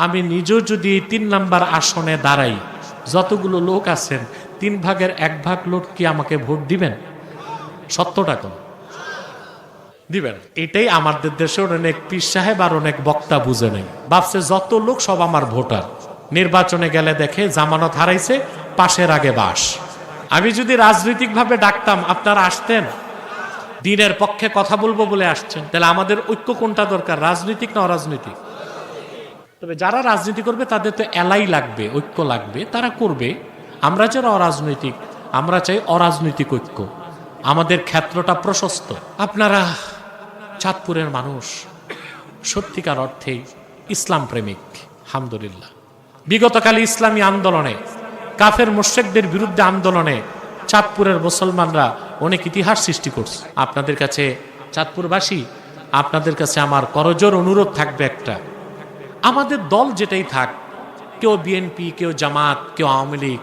আমি নিজেও যদি ৩ নাম্বার আসনে দাঁড়াই, যতগুলো লোক আছেন ৩ ভাগের ১ ভাগ লোক কি আমাকে ভোট দিবেন? সত্যটা কোন দিবেন? এটাই আমাদের দেশের অনেক পীর সাহেব আর অনেক বক্তা বুঝে নেই, ভাবছে যত লোক সব আমার ভোটার। নির্বাচনে গেলে দেখে জামানত হারাইছে, পাশের আগে বাস। আমি যদি রাজনৈতিকভাবে ডাকতাম আপনারা আসতেন, দিনের পক্ষে কথা বলবো বলে আসছেন। তাহলে আমাদের ঐক্য কোনটা দরকার, রাজনৈতিক না অরাজনৈতিক? তবে যারা রাজনীতি করবে তাদের তো এলাই লাগবে, ঐক্য লাগবে, তারা করবে। আমরা যারা অরাজনৈতিক, আমরা চাই অরাজনৈতিক ঐক্য। আমাদের ক্ষেত্রটা প্রশস্ত। আপনারা চাঁদপুরের মানুষ সত্যিকার অর্থেই ইসলাম প্রেমিক, আলহামদুলিল্লাহ। বিগতকালে ইসলামী আন্দোলনে, কাফের মুশরিকদের বিরুদ্ধে আন্দোলনে চাঁদপুরের মুসলমানরা অনেক ইতিহাস সৃষ্টি করছে। আপনাদের কাছে চাঁদপুরবাসী, আপনাদের কাছে আমার করজোর অনুরোধ থাকবে একটা, আমাদের দল যেটাই থাক, কেউ বিএনপি, কেউ জামাত, কেউ আওয়ামী লীগ,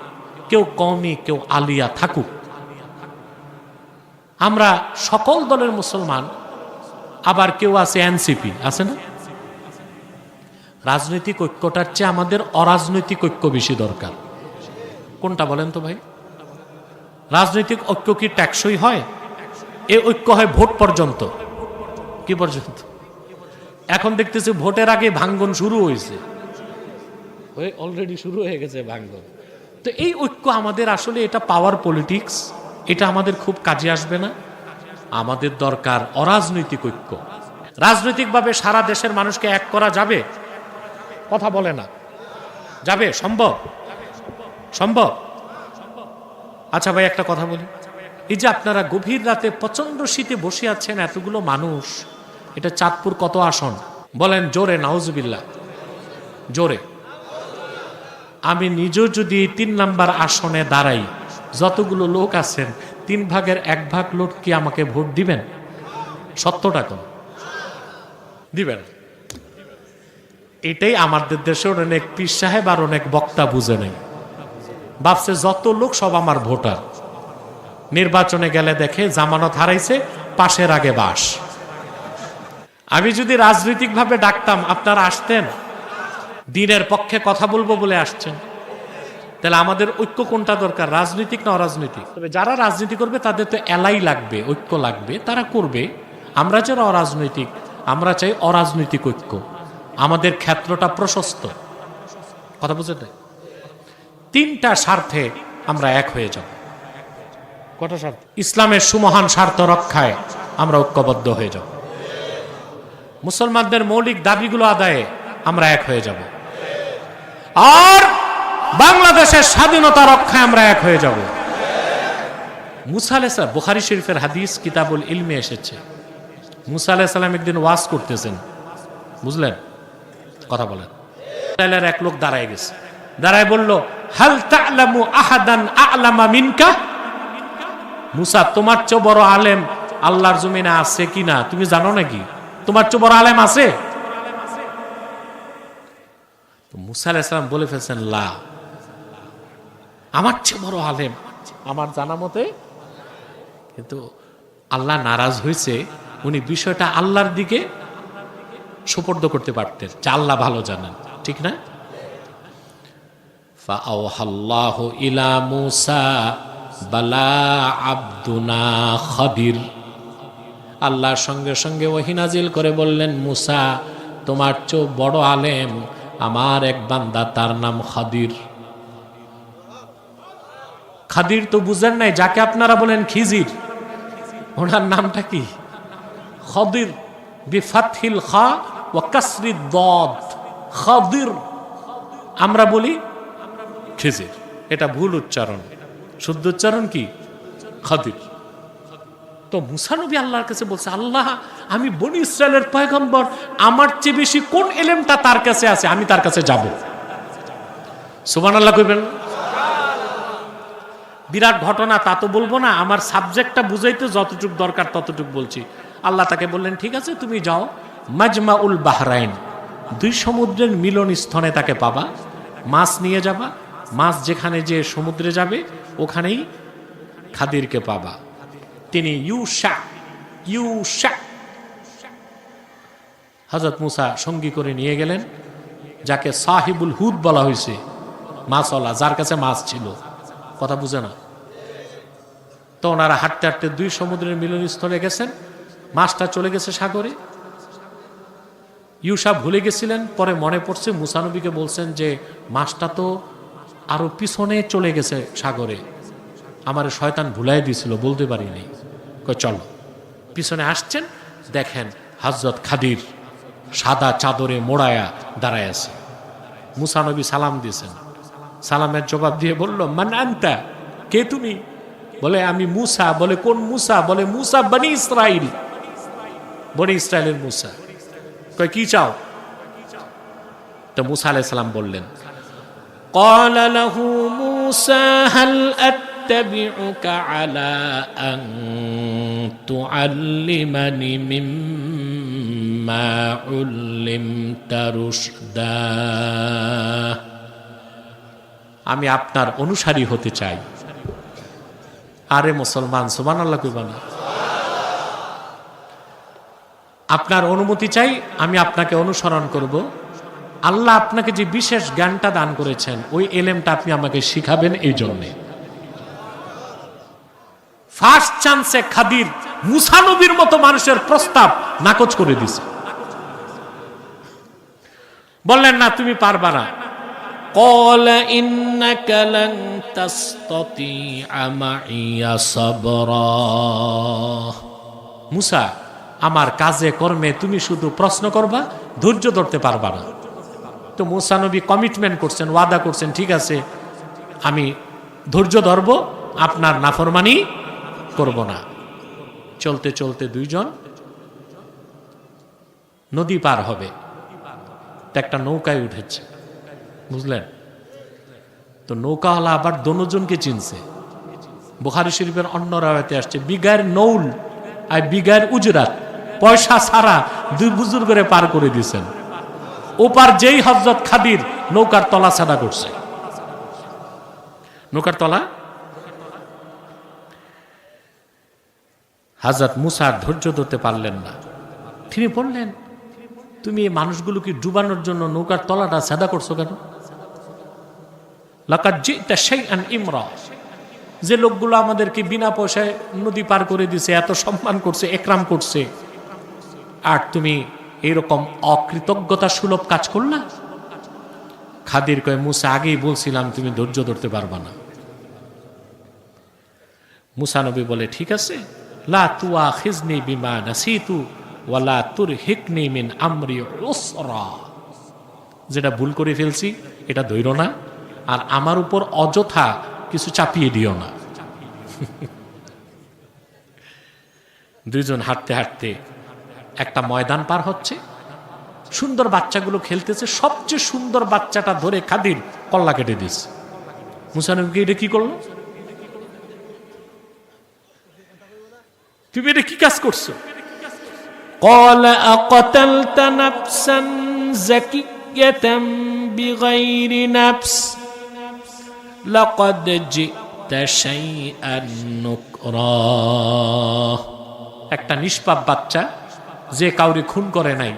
কেউ কওমি, কেউ আলিয়া থাকুক, আমরা সকল দলের মুসলমান। আবার কেউ আছে এনসিপি, আছে না? রাজনৈতিক ঐক্যটার চেয়ে আমাদের অরাজনৈতিক ঐক্য বেশি দরকার। কোনটা বলেন তো ভাই? রাজনৈতিক ঐক্য কি টেকসই হয়? এই ঐক্য হয় ভোট পর্যন্ত। কি পর্যন্ত? এখন দেখতেছি ভোটের আগে ভাঙ্গন শুরু হয়েছে, অলরেডি শুরু হয়ে গেছে ভাঙ্গন। তো এই ঐক্য আমাদের আসলে, এটা পাওয়ার পলিটিক্স, এটা আমাদের খুব কাজে আসবে না। আমাদের দরকার অরাজনৈতিক ঐক্য। রাজনৈতিকভাবে সারা দেশের মানুষকে এক করা যাবে? কথা বলে না, যাবে? সম্ভব? সম্ভব? আচ্ছা ভাই, একটা কথা বলি, এই যে আপনারা গভীর রাতে প্রচন্ড শীতে বসে আছেন এতগুলো মানুষ, এটা চাঁদপুর কত আসন বলেন? জোরে নাউজুবিল্লাহ, জোরে। আমি নিজেও যদি ৩ নাম্বার আসনে দাঁড়াই, যতগুলো লোক আছেন ৩ ভাগের ১ ভাগ লোক কি আমাকে ভোট দিবেন? সত্যটা কোন দিবেন? এটাই আমাদের দেশের অনেক পীর সাহেব আর অনেক বক্তা বুঝে নেই, ভাবছে যত লোক সব আমার ভোটার। নির্বাচনে গেলে দেখে জামানত হারাইছে, পাশের আগে বাস। আমি যদি রাজনৈতিকভাবে ডাকতাম আপনারা আসতেন, দিনের পক্ষে কথা বলবো বলে আসছেন। তাহলে আমাদের ঐক্য কোনটা দরকার, রাজনৈতিক না অরাজনৈতিক? তবে যারা রাজনীতি করবে তাদের তো এলাই লাগবে, ঐক্য লাগবে, তারা করবে। আমরা যারা অরাজনৈতিক, আমরা চাই অরাজনৈতিক ঐক্য। আমাদের ক্ষেত্রটা প্রশস্ত। কথা বুঝতে? 3টা স্বার্থে আমরা এক হয়ে যাব। কটা স্বার্থ? ইসলামের সুমহান স্বার্থ রক্ষায় আমরা ঐক্যবদ্ধ হয়ে যাব। মুসলমানদের মৌলিক দাবিগুলো আদায়ে আমরা এক হয়ে যাব। আর বাংলাদেশের স্বাধীনতা রক্ষায় আমরা এক হয়ে যাব। মুসা আলাইহিস সালাম, বুখারী শরীফের হাদিস কিতাবুল ইলমে এসেছে, মুসা আলাইহিস সালাম একদিন ওয়াজ করতেছেন, বুঝলেন? কথা বলেন। ইসরায়েলের এক লোক দাঁড়ায় গেছে, দাঁড়ায় বলল, হাল তা'লামু আহাদান আ'লামা মিনকা? মুসা, তোমার চেয়ে বড় আলেম আল্লাহর জমিনে আছে কিনা তুমি জানো নাকি? তোমার চেয়ে বড় আলেম আছে? মুসা আলাইহিস সালাম বলে ফেলছেন, লা, আমার চেয়ে বড় আলেম আমার জানা মতে। কিন্তু আল্লাহ নারাজ হয়েছে, উনি বিষয়টা আল্লাহর দিকে সুপর্দ করতে পারতেন, যা আল্লাহ ভালো জানেন, ঠিক না? ফাআওহাল্লাহু ইলা মুসা বালা আব্দুনা খাদির। আল্লাহর সঙ্গে সঙ্গে ওহী নাজিল করে বললেন, মুসা, তোমার চেয়ে বড় আলেম আমার এক বান্দা, তার নাম খাদির। খাদির তো বুঝেন নাই, যাকে আপনারা বলেন খিজির, ওনার নামটা কি? খাদির, বিফাতহিল খা ওয়া কাসরিদ দাদ, খাদির। আমরা বলি খিজির, এটা ভুল উচ্চারণ, শুদ্ধ উচ্চারণ কি? খাদির। তো মুসা নবী আল্লাহর কাছে বলছে, আল্লাহ, আমি বনি ইসরায়েলের পয়গম্বর, আমার চেয়ে বেশি কোন এলেমটা তার কাছে আছে, আমি তার কাছে যাব। সুবহানাল্লাহ কইবেন? বিরাট ঘটনা তা তো বলবো না, আমার সাবজেক্টটা বুঝাইতে যতটুকু দরকার ততটুকু বলছি। আল্লাহ তাকে বললেন, ঠিক আছে, তুমি যাও, মাজমাউল বাহরাইন, 2 সমুদ্রের মিলন স্থানে তাকে পাবা, মাছ নিয়ে যাবা, মাছ যেখানে যে সমুদ্রে যাবে ওখানেই খাদিরকে পাবা। তিনি ইউশা হযরত মুসা সঙ্গী করে নিয়ে গেলেন, যাকে সাহিবুল হুদ বলা হয়েছে, মাছওয়ালা, যার কাছে মাছ ছিল। কথা বুঝে না? তো ওনারা হাঁটতে হাঁটতে দুই সমুদ্রের মিলনস্থলে গেছেন, মাছটা চলে গেছে সাগরে। ইউসা ভুলে গেছিলেন, পরে মনে পড়ছে, মুসা নবীকে বলছেন যে মাছটা তো আরো পিছনে চলে গেছে সাগরে, আমার শয়তান ভুলাই দিয়েছিল, বলতে পারিনি। চলো, পিছনে আসছেন, দেখেন হযরত খাদির সাদা চাদরে মোড়ায়া দাঁড়ায় আছে। মুসা নবী সালাম দিয়েছেন, সালামের জবাব দিয়ে বলল, মান আনতা, কে তুমি? বলে আমি মুসা। বলে কোন মুসা? বলে মুসা বনি ইসরাইল, বনি ইসরাইলের মুসা। কয় কি চাও? তো মুসা আলাইহিস সালাম বললেন, قال له موسى هل أتبعك على أن تعلمني مما علمت رشدا, আমি আপনার অনুসারী হতে চাই। আরে মুসলমান, সুবহানাল্লাহ কইবা না? আপনার অনুমতি চাই, আমি আপনাকে অনুসরণ করব। আল্লাহ আপনাকে যে বিশেষ জ্ঞানটা দান করেছেন, ওই এলেমটা আপনি আমাকে শিখাবেন। এই জন্যে ফার্স্ট চান্সে খাদির মুসা নবীর মতো মানুষের প্রস্তাব নাকচ করে দিছে। বললেন না, তুমি পারবা না। قال إنك لن تستطيع معي صبرا, মুসা, আমার কাজে কর্মে তুমি শুধু প্রশ্ন করবা, ধৈর্য ধরতে পারবা না। তো মুসা নবী কমিটমেন্ট করছেন, ওয়াদা করছেন, ঠিক আছে আমি ধৈর্য ধরবো, আপনার নাফরমানি করব না। চলতে চলতে দুইজন নদী পার হবে, একটা নৌকায় উঠেছে, বুঝলেন? তো নৌকাওয়ালা আবার দোনোজনকে চিনছে। বুখারী শরীফের অন্য রাওয়াতে আসছে, বিগার নৌল আর বিগার উজরাত, পয়সা ছাড়া দুই বুজুর্গরে পার করে দিয়েছেন। ওপার যেই হযরত খাদির নৌকার তলা ছাড়া করছে, নৌকার তলা। হযরত মুসা ধৈর্য ধরতে পারলেন না। তিনি বললেন, তুমি এই মানুষগুলোকে ডুবানোর জন্য নৌকার তলাটা সাদা করছো কেন? লাকাদ জিতা শাইআন ইমরা, যে লোকগুলো আমাদেরকে বিনা পয়সায় নদী পার করে দিছে, এত সম্মান করছে, একরাম করছে, আর তুমি এইরকম অকৃতজ্ঞতা সুলভ কাজ করলা? খাদির কয়, মুসা আগেই বলছিলাম তুমি ধৈর্য ধরতে পারবা না। মুসা নবী বলে, ঠিক আছে, লা তুআখিজনি বিমা নাসিতু ওয়ালা তুরহিকনি মিন আমরি উসরা, যেটা ভুল করে ফেলছি এটা ধৈর্য না, আর আমার উপর অযথা কিছু চাপিয়ে দিও না। দুইজন হাঁটতে হাঁটতে একটা ময়দান পার হচ্ছে, সুন্দর বাচ্চাগুলো খেলতেছে। সবচেয়ে সুন্দর বাচ্চাটা ধরে খাদির কল্লা কেটে দিচ্ছে। মুসা নবীকে, এটা কি করলো? তুমি এটা কি কাজ করছো? قال أقتلت نفسا زكية بغير نفس لقد جئت شيئا نكرا, একটা নিষ্পাপ বাচ্চা যে কাউরে খুন করে নাই,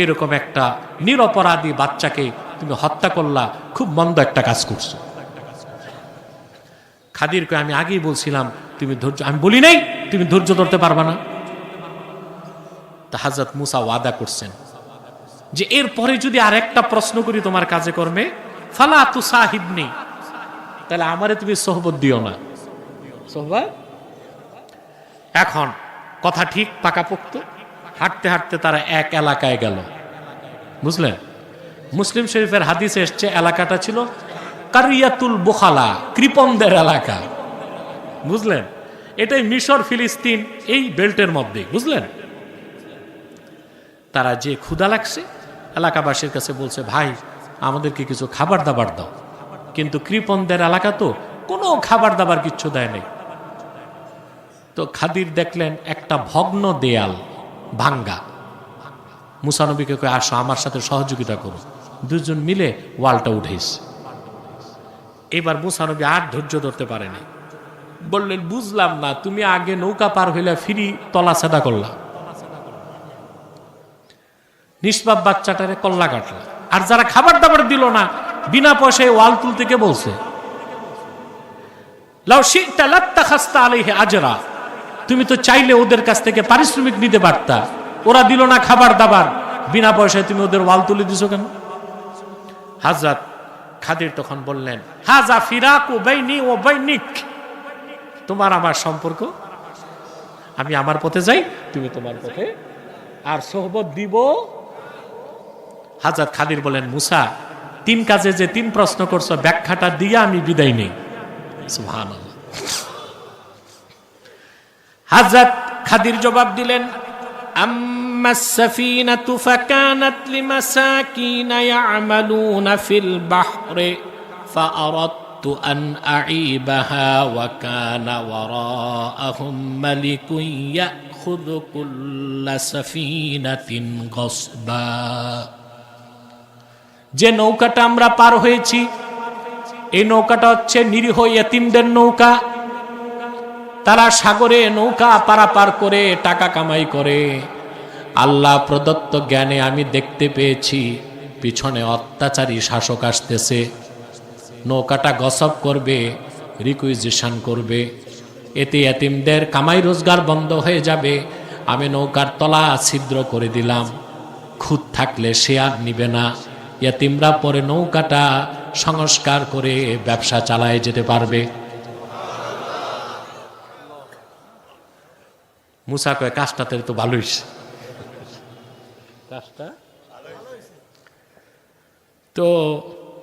এরকম একটা নিরপরাধী বাচ্চাকে তুমি হত্যা করলা, খুব মন্দ একটা কাজ করছো। খাদিরকে আমি আগেই বলছিলাম তুমি ধৈর্য, আমি বলি নাই তুমি ধৈর্য ধরতে পারবা না। তা হযরত মুসা ওয়াদা করছেন যে এরপরে যদি আর একটা প্রশ্ন করি তোমার কাজে কর্মে, ফালা তুসাহিবনি, তাহলে আমারে তুমি সোহবত দিও না। সোহবত। এখন কথা ঠিক পাকাপোক্ত। হাঁটতে হাঁটতে তারা এক এলাকায় গেল, বুঝলেন? মুসলিম শরীফের হাদিসে এসছে এলাকাটা ছিল কারিয়াতুল বুখালা, কৃপণদের এলাকা, বুঝলেন? এটাই মিশর ফিলিস্তিন এই বেল্টের মধ্যে, বুঝলেন? তারা যে ক্ষুধা লাগছে, এলাকাবাসীর কাছে বলছে, ভাই আমাদেরকে কিছু খাবার দাবার দাও। কিন্তু কৃপণদের এলাকা তো কোনো খাবার দাবার কিচ্ছু দেয় নাই। তো খাদির দেখলেন একটা ভগ্ন দেয়াল, ভাঙ্গা। মুসা নবীকে কয়, আসো আমার সাথে সহযোগিতা করো। দুজন মিলে ওয়ালটা উঠেছে। এবার মুসা নবী আর ধৈর্য ধরতে পারেনি, বললেন, বুঝলাম না, তুমি আগে নৌকা পার হইলে ফিরি তলা সেদা করলা, নিষ্পাপ বাচ্চাটারে কল্লা কাটলা, আর যারা খাবার দাবার দিল না, বিনা পয়সায় ওয়াল তুলতে কে বলছে? লাউ শি'তা লাত্তাখাযতা আলাইহি আজরা, তুমি তো চাইলে ওদের কাছ থেকে পারিশ্রমিক নিতে পারতা। ওরা দিল না খাবার দাবার, বিনা পয়সায় তুমি ওদের ওয়াল তুলে দিছো কেন? হযরত খাদির তখন বললেন, হাযা ফিরাকু বাইনি ওয়া বাইনিক, তোমার আমার সম্পর্ক, আমি আমার পথে যাই, তুমি তোমার পথে, আর সোহবত দিব। হযরত খাদির বলেন, মুসা, 3 কাজে যে 3 প্রশ্ন করছো, ব্যাখ্যাটা দিয়ে আমি বিদায় নেই। সুবহানাল্লাহ। হযরত খাদির জবাব দিলেন, আম্মাস সাফিনাতু ফাকানাত লিমাসাকিনা ইয়ামালুনা ফিল বাহরি ফাআরাদতু আন আঈবাহা ওয়া কানা ওয়ারাআহুম মালিকুন ইয়াখুযু কুল্লা সাফিনাতিন গসবা। যে নৌকাটা আমরা পার হয়েছি, এই নৌকাটা হচ্ছে নিরীহ ইয়েতিমদের নৌকা। তারা সাগরে নৌকা পারাপার করে টাকা কামাই করে। আল্লাহ প্রদত্ত জ্ঞানে আমি দেখতে পেয়েছি পিছনে অত্যাচারী শাসক আসতেছে, নৌকাটা গসব করবে, রিকুইজিশন করবে, এতে ইয়েতিমদের কামাই রোজগার বন্ধ হয়ে যাবে। আমি নৌকার তলা ছিদ্র করে দিলাম, খুঁত থাকলে সে আর নিবে না। ইয়েতিমরা পরে নৌকাটা সংস্কার করে ব্যবসা চালায় যেতে পারবে। মুসা কয়, কাজটাতে তো ভালোই, কাজটা তো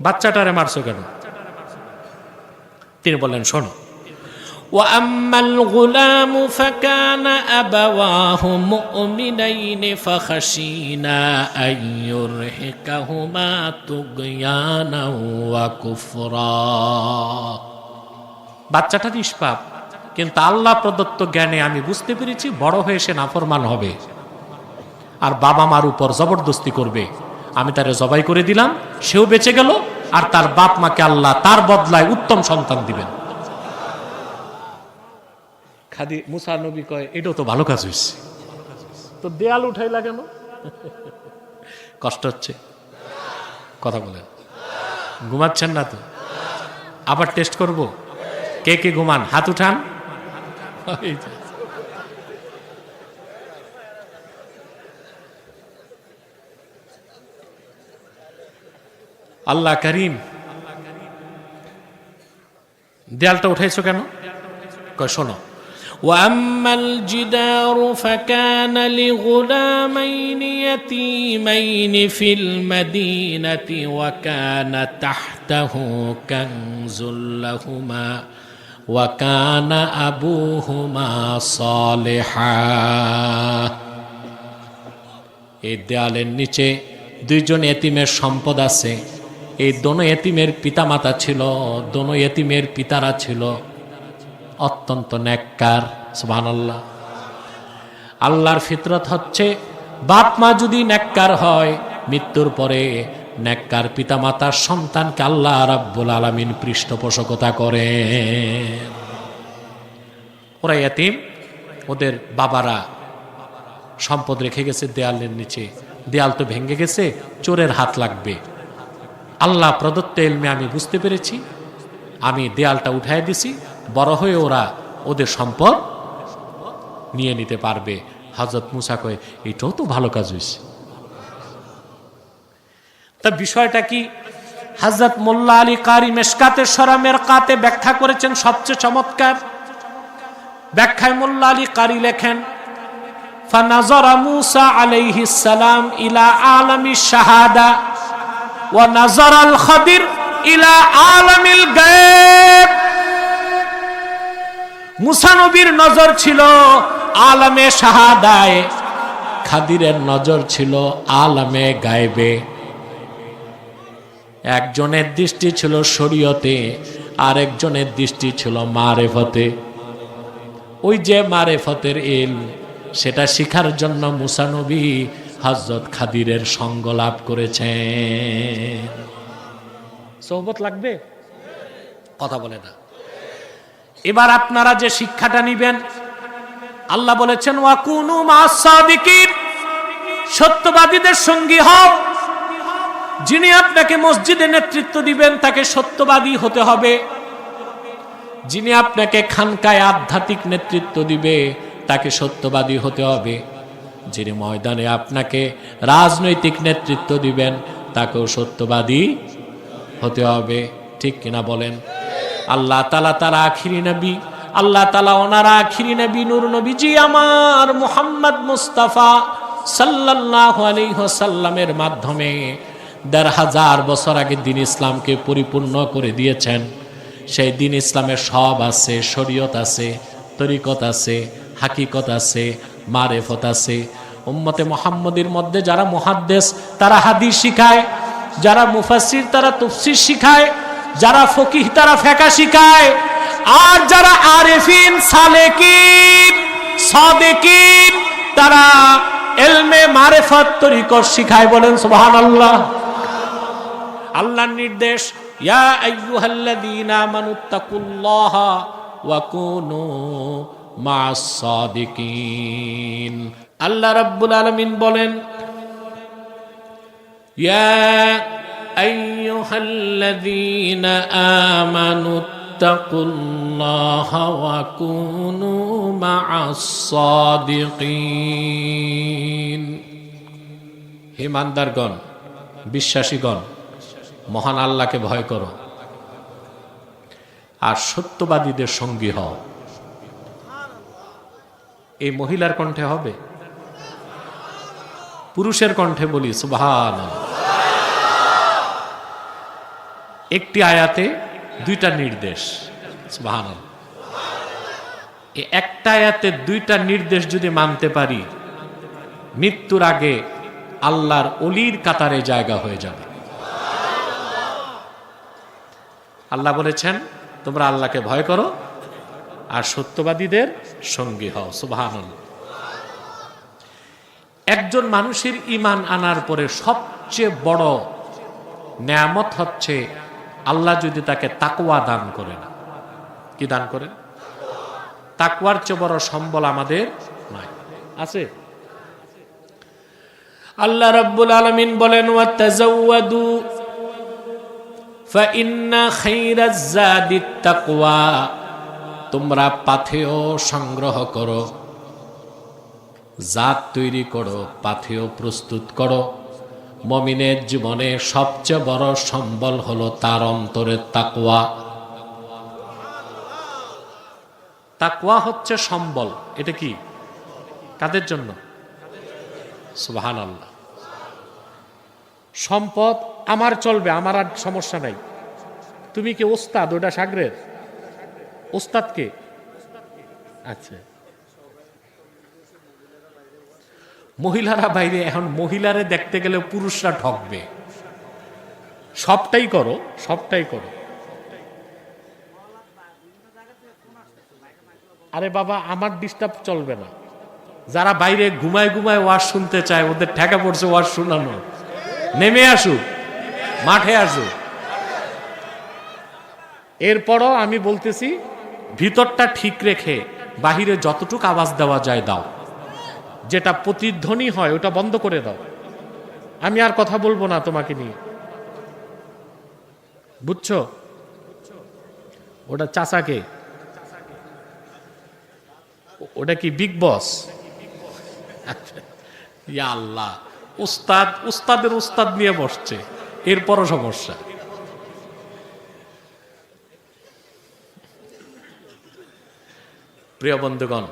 বাচ্চাটারে মারছো কেন? তিনি বললেন, শোনো, وَأَمَّا الْغُلَامُ فَكَانَ أَبَوَاهُ مُؤْمِنَيْنِ فَخَشِينَا أَن يُرْهِقَهُمَا طُغْيَانًا وَكُفْرًا। বাচ্চাটা নিষ্পাপ, কিন্তু আল্লাহ প্রদত্ত জ্ঞানে আমি বুঝতে পেরেছি বড় হয়ে সে নাফরমান হবে আর বাবা মার উপর জবরদস্তি করবে। আমি তারে জবাই করে দিলাম, সেও বেঁচে গেল, আর তার বাপ মাকে আল্লাহ তার বদলায় উত্তম সন্তান দিবেন। খাদি মুসা নবী কয়, এটাও তো ভালো কাজ হয়েছে, তো দেয়াল উঠাইলা কেন? কষ্ট হচ্ছে? কথা বলেন, ঘুমাচ্ছেন না তো? আবার টেস্ট করব, কে কে ঘুমান হাত উঠান। আল্লাহ করিম। দেয়ালটা উঠাইছো কেন? কয়, শোনো, وَأَمَّا الْجِدَارُ فَكَانَ لِغُلَامَيْنِ يَتِيمَيْنِ فِي الْمَدِينَةِ وَكَانَ تَحْتَهُ كَنْزٌ لَهُمَا وَكَانَ أَبُوهُمَا صَالِحًا। এই দেয়ালের নিচে 2 জন এতিমের সম্পদ আছে। এই দোনো এতিমের পিতামাতা ছিল, দোনো এতিমের পিতারা ছিল অত্যন্ত নেককার। সুবহানাল্লাহ। আল্লাহর ফিতরত হচ্ছে, বাপ মা যদি নেককার হয়, মৃত্যুর পরে নেককার পিতামাতার সন্তানকে আল্লাহ রাব্বুল আলামিন পৃষ্ঠপোষকতা করে। ওরা এতিম, ওদের বাবারা সম্পদ রেখে গেছে দেয়ালের নিচে, দেয়াল তো ভেঙে গেছে, চোরের হাত লাগবে। আল্লাহ প্রদত্ত ইলমে আমি বুঝতে পেরেছি, আমি দেয়ালটা উঠাই দিছি, বড় হয়ে ওরা ওদের সম্পদ নিয়ে নিতে পারবে। হযরত মুসা কয়, এটাও তো ভালো কাজ হয়েছে। তা বিষয়টা কি? হযরত মোল্লা আলী কারি মেশকাতের শরামের কাতে ব্যাখ্যা করেছেন সবচেয়ে চমৎকার ব্যাখ্যায়। মোল্লা আলী কারি লেখেন, ফানাজারা মুসা আলাইহিস সালাম ইলা আলামি শাহাদা ওয়া নাজারা আল খাদির ইলা আলামিল গায়ব। মুসা নবীর নজর ছিল আলামে শাহাদায়, খাদিরের নজর ছিল আলামে গায়বে। একজনের দৃষ্টি ছিল শরীয়তে, আর একজনের দৃষ্টি ছিল মারেফতে। ওই যে মারেফতের ইলম, সেটা শিখার জন্য মুসা নবী হযরত খাদিরের সঙ্গ লাভ করেছেন। সোহবত লাগবে? কথা বলে না। এবার আপনারা যে শিক্ষাটা নিবেন, আল্লাহ বলেছেন, ওয়াকুনু মা'আস সাদিকিন, সত্যবাদীদের সঙ্গী হও। যিনি আপনাকে মসজিদে নেতৃত্ব দিবেন তাকে সত্যবাদী হতে হবে। যিনি আপনাকে খানকায় আধ্যাত্মিক নেতৃত্ব দিবে তাকে সত্যবাদী হতে হবে। যিনি ময়দানে আপনাকে রাজনৈতিক নেতৃত্ব দিবেন তাকেও সত্যবাদী হতে হবে। ঠিক কিনা বলেন? আল্লাহ তাআলা তার আখিরি নবী, আল্লাহ তাআলা ওনার আখিরি নবী নূর নবীজি আমার মুহাম্মদ মুস্তাফা সাল্লাল্লাহু আলাইহি ওয়াসাল্লামের মাধ্যমে ১৫০০ বছর আগে দ্বীন ইসলামকে পরিপূর্ণ করে দিয়েছেন। সেই দ্বীন ইসলামে সব আছে, শরীয়ত আছে, তরিকত আছে, হাকিকত আছে, মারেফত আছে। উম্মতে মুহাম্মদীর মধ্যে যারা মুহাদ্দিস তারা হাদিস শিখায়, যারা মুফাসসির তারা তাফসীর শিখায়, যারা ফকিহ তারা ফিকহ শিখায়, আর যারা আরিফিন সালেকিন সাদিকিন তারা ইলমে মারিফত তরিকত শিখায়। বলেন সুবহানাল্লাহ। আল্লাহর নির্দেশ, ইয়া আইয়ুহাল্লাযীনা আমানুত্তাকুল্লাহা ওয়া কুনু মা'আস সাদিকিন। আল্লাহ রাব্বুল আলামিন বলেন, ইয়া আইয়ুহাল্লাযীনা আমানুত্তাকুল্লাহা ওয়া কুনু মা'আস সাদিকিন। হে ইমানদারগণ, বিশ্বাসীগণ, মহান আল্লাহকে ভয় করো আর সত্যবাদীদের সঙ্গী হও। এই মহিলার কণ্ঠে হবে, পুরুষের কণ্ঠে বলি সুবহানাল্লাহ। একটি আয়াতে দুইটা নির্দেশ, সুবহানাল্লাহ। এই একটা আয়াতে দুইটা নির্দেশ যদি মানতে পারি, মৃত্যুর আগে আল্লাহর ওলির কাতারে জায়গা হয়ে যাবে। আল্লাহ বলেছেন, তোমরা আল্লাহকে ভয় করো আর সত্যবাদীদের সঙ্গী হও। সুবহানাল্লাহ। একজন মানুষের ঈমান আনার পরে সবচেয়ে বড় নেয়ামত হচ্ছে আল্লাহ যদি তাকে তাকওয়া দান করেন। কি দান করেন? তাকওয়ার চেয়ে বড় সম্বল আমাদের নাই, আছে? আল্লাহ রাব্বুল আলামিন বলেন, ওয়া তাযাওয়াদু ফাইন্না খায়রাজ যাদিত তাকওয়া। তোমরা পাথেয় সংগ্রহ করো, জাত তৈরি করো, পাথেয় প্রস্তুত করো। মুমিনের জীবনে সবচেয়ে বড় সম্বল হলো তার অন্তরের তাকওয়া। তাকওয়া হচ্ছে সম্বল। এটা কি? কাদের জন্য? সুবহানাল্লাহ। সম্পদ আমার চলবে, আমার আর সমস্যা নাই। তুমি কি ওস্তাদ? ওটা সাগরের ওস্তাদ কে? আচ্ছা, মহিলারা বাইরে। এখন মহিলারে দেখতে গেলে পুরুষরা ঠকবে। সবটাই করো, সবটাই করো। আরে বাবা, আমার ডিস্টার্ব চলবে না। যারা বাইরে ঘুমায় ঘুমায় ওয়াজ শুনতে চায়, ওদের ঠেকা পড়ছে ওয়াজ শোনানো। নেমে আসুক, মাঠে আসুক। এরপরও আমি বলতেছি, ভিতরটা ঠিক রেখে বাহিরে যতটুকু আওয়াজ দেওয়া যায় দাও। যেটা প্রতিধ্বনি হয় ওটা বন্ধ করে দাও। আমি আর কথা বলবো না তোমাকে নিয়ে, বুঝছো? ওটা চাচাকে, ওটা কি বিগ বস? ইয়া আল্লাহ, উস্তাদ উস্তাদের উস্তাদ নিয়ে বসছে, এরপরও সমস্যা। প্রিয় বন্ধুগণ,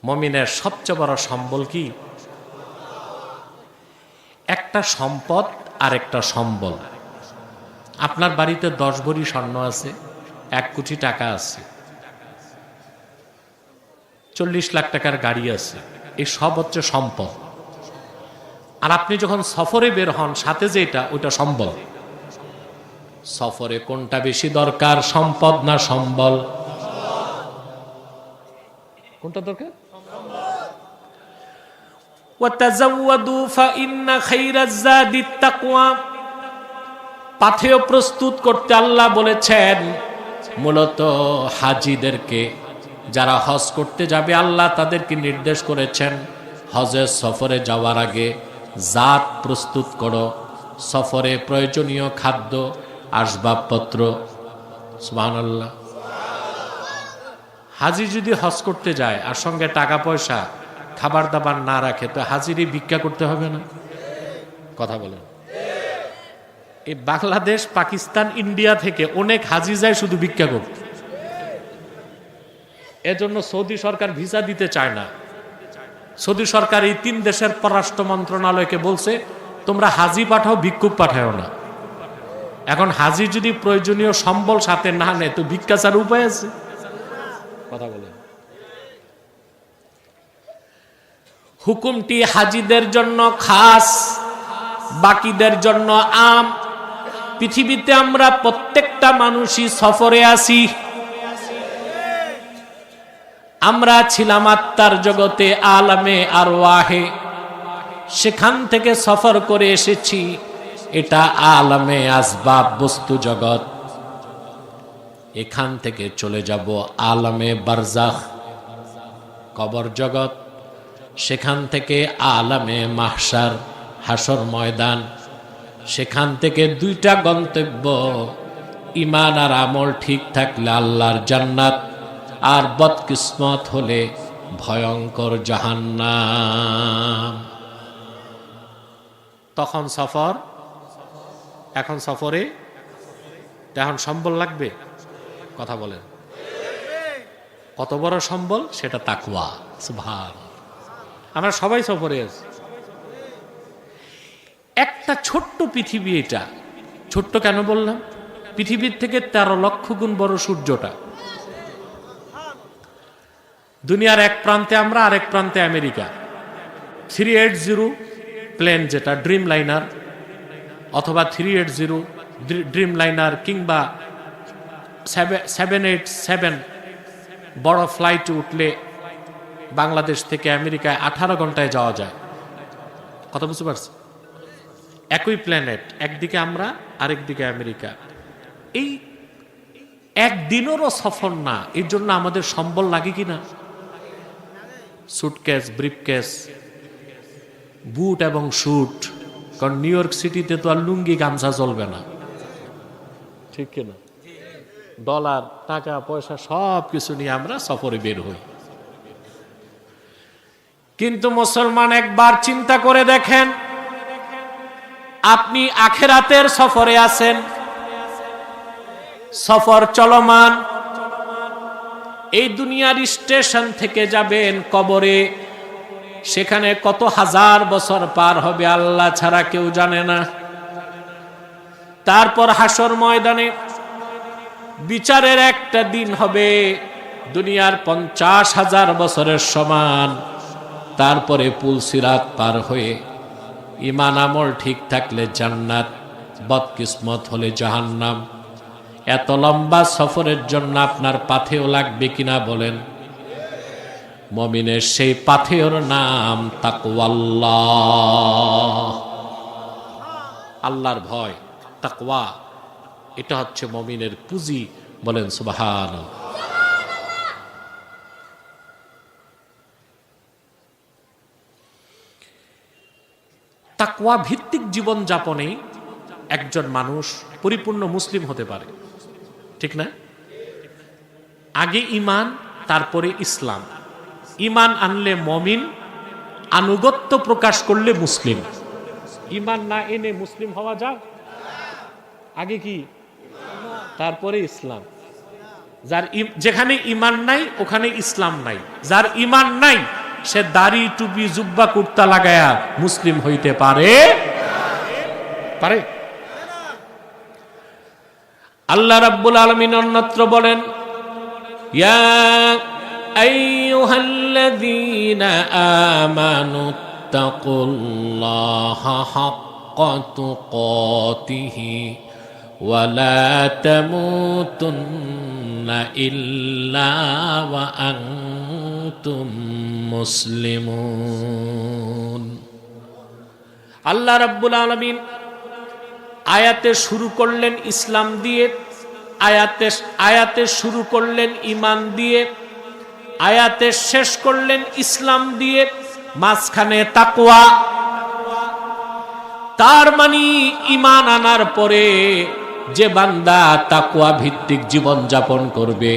মুমিনের সবচেয়ে বড় সম্বল কি? একটা সম্পদ আর একটা সম্বল। আপনার বাড়িতে 10 ভরি স্বর্ণ আছে, 1 কোটি টাকা আছে, 40 লাখ টাকার গাড়ি আছে, এই সব হচ্ছে সম্পদ। আর আপনি যখন সফরে বের হন, সাথে যেটা, ওইটা সম্বল। সফরে কোনটা বেশি দরকার, সম্পদ না সম্বল? কোনটা দরকার? ওয়াতাযাওয়াদু ফাইন্না খায়রাজ যাদিত তাকওয়া। পাথেয় প্রস্তুত করতে আল্লাহ বলেছেন মূলত হাজীদেরকে। যারা হজ করতে যাবে, আল্লাহ তাদেরকে নির্দেশ করেছেন হজের সফরে যাওয়ার আগে জাত প্রস্তুত করো, সফরে প্রয়োজনীয় খাদ্য আসবাবপত্র। সুবহানাল্লাহ। হাজি যদি হজ করতে যায় আর সঙ্গে টাকা পয়সা খাবার দাবার না রাখে, তো হাজিরই ভিক্ষা করতে হবে না? কথা বলেন। এই বাংলাদেশ, পাকিস্তান, ইন্ডিয়া থেকে অনেক হাজি যায় শুধু ভিক্ষা করতে। এজন্য সৌদি সরকার ভিসা দিতে চায় না। সৌদি সরকার এই 3 দেশের পররাষ্ট্র মন্ত্রণালয়কে বলছে, তোমরা হাজি পাঠাও, ভিক্ষুক পাঠাও না। এখন হাজি যদি প্রয়োজনীয় সম্বল সাথে না নেয়, তো ভিক্ষা ছাড়া উপায় আছে? কথা বলেন। হুকুমটি হাজিদের জন্য খাস, বাকিদের জন্য আম। পৃথিবীতে আমরা প্রত্যেকটা মানুষই সফরে আছি। আমরা ছিলাম আত্মার জগতে, আলামে আরওয়াহে, সেখান থেকে সফর করে এসেছি। এটা আলামে আসবাব, বস্তু জগৎ। এখান থেকে চলে যাব আলামে বারজাখ, কবর জগৎ। সেখান থেকে আলামে মাহশার, হাসর ময়দান। সেখান থেকে 2টা গন্তব্য, ঈমান আর আমল ঠিক থাকলে আল্লাহর জান্নাত, আর বদকিসমত হলে ভয়ঙ্কর জাহান্নাম। তখন সফর। এখন সফরে এখন সম্বল লাগবে। কথা বলেন। কত বড় সম্বল? সেটা তাকওয়া। সুবহান। আমরা সবাই সফরে আছি। একটা ছোট্ট পৃথিবী। এটা ছোট্ট কেন বললাম? পৃথিবীর থেকে 13 লক্ষ গুণ বড় সূর্যটা। দুনিয়ার এক প্রান্তে আমরা, আরেক প্রান্তে আমেরিকা। 380 প্লেন, যেটা ড্রিম লাইনার অথবা 380 ড্রিম লাইনার কিংবা 787 বড় ফ্লাইটে উঠলে বাংলাদেশ থেকে আমেরিকায় 18 ঘন্টায় যাওয়া যায়। কথা বুঝতে পারছি? একই প্ল্যানেট, একদিকে আমরা, আরেকদিকে আমেরিকা। এই একদিনেরও সফর না, এর জন্য আমাদের সম্বল লাগে কিনা? সুটকেস, ব্রিফকেস, বুট এবং শুট। কারণ নিউ ইয়র্ক সিটিতে তো আর লুঙ্গি গামছা চলবে না, ঠিক কিনা? ডলার, টাকা পয়সা সব কিছু নিয়ে আমরা সফরে বের হই। কিন্তু মুসলমান, একবার চিন্তা করে দেখেন, আপনি আখিরাতের সফরে আছেন, সফর চলমান। এই দুনিয়ার স্টেশন থেকে যাবেন কবরে, সেখানে কত হাজার বছর পার হবে আল্লাহ ছাড়া কেউ জানে না। তারপর হাসর ময়দানে বিচারের একটা দিন হবে দুনিয়ার 50,000 বছরের সমান। তারপরে পুল সিরাত পার হয়ে ঈমান আমল ঠিক থাকলে জান্নাত, বদকিসমত হলে জাহান্নাম। এত লম্বা সফরের জন্য আপনার পাথেয় লাগবে কিনা বলেন? মুমিনের সেই পাথেয়র নাম তাকওয়াল্লাহ, আল্লাহর ভয়, তাকওয়া। এটা হচ্ছে মুমিনের পুঁজি। বলেন সুবহানাল্লাহ। তাকওয়া ভিত্তিক জীবন যাপনে একজন মানুষ পরিপূর্ণ মুসলিম হতে পারে, ঠিক না? আগে ঈমান, তারপরে ইসলাম। ঈমান আনলে মুমিন, আনুগত্য প্রকাশ করলে মুসলিম। ঈমান না এনে মুসলিম হওয়া যায়? আগে কি, তারপরে ইসলাম। যেখানে ঈমান নাই ওখানে ইসলাম নাই। যার ঈমান নাই সে দাড়ি, টুপি, জুব্বা, কুর্তা লাগায়া মুসলিম হইতে পারে? পারে? আল্লাহ রাব্বুল আলামিন অন্যত্র বলেন, ইয়া আইয়ুহাল্লাযীনা আমানু তাকুল্লাহা হাক্কা তুকাতিহি ওয়া লা তামুতুন্না ইল্লা ওয়া আনতুম মুসলিমুন। আল্লাহ রাব্বুল আলামিন আয়াতে শুরু করলেন ইসলাম দিয়ে, আয়াতে শুরু করলেন ঈমান দিয়ে, আয়াতে শেষ করলেন ইসলাম দিয়ে, মাঝখানে তাকওয়া। তার মানে ঈমান আনার পরে যে বান্দা তাকওয়া ভিত্তিক জীবন যাপন করবে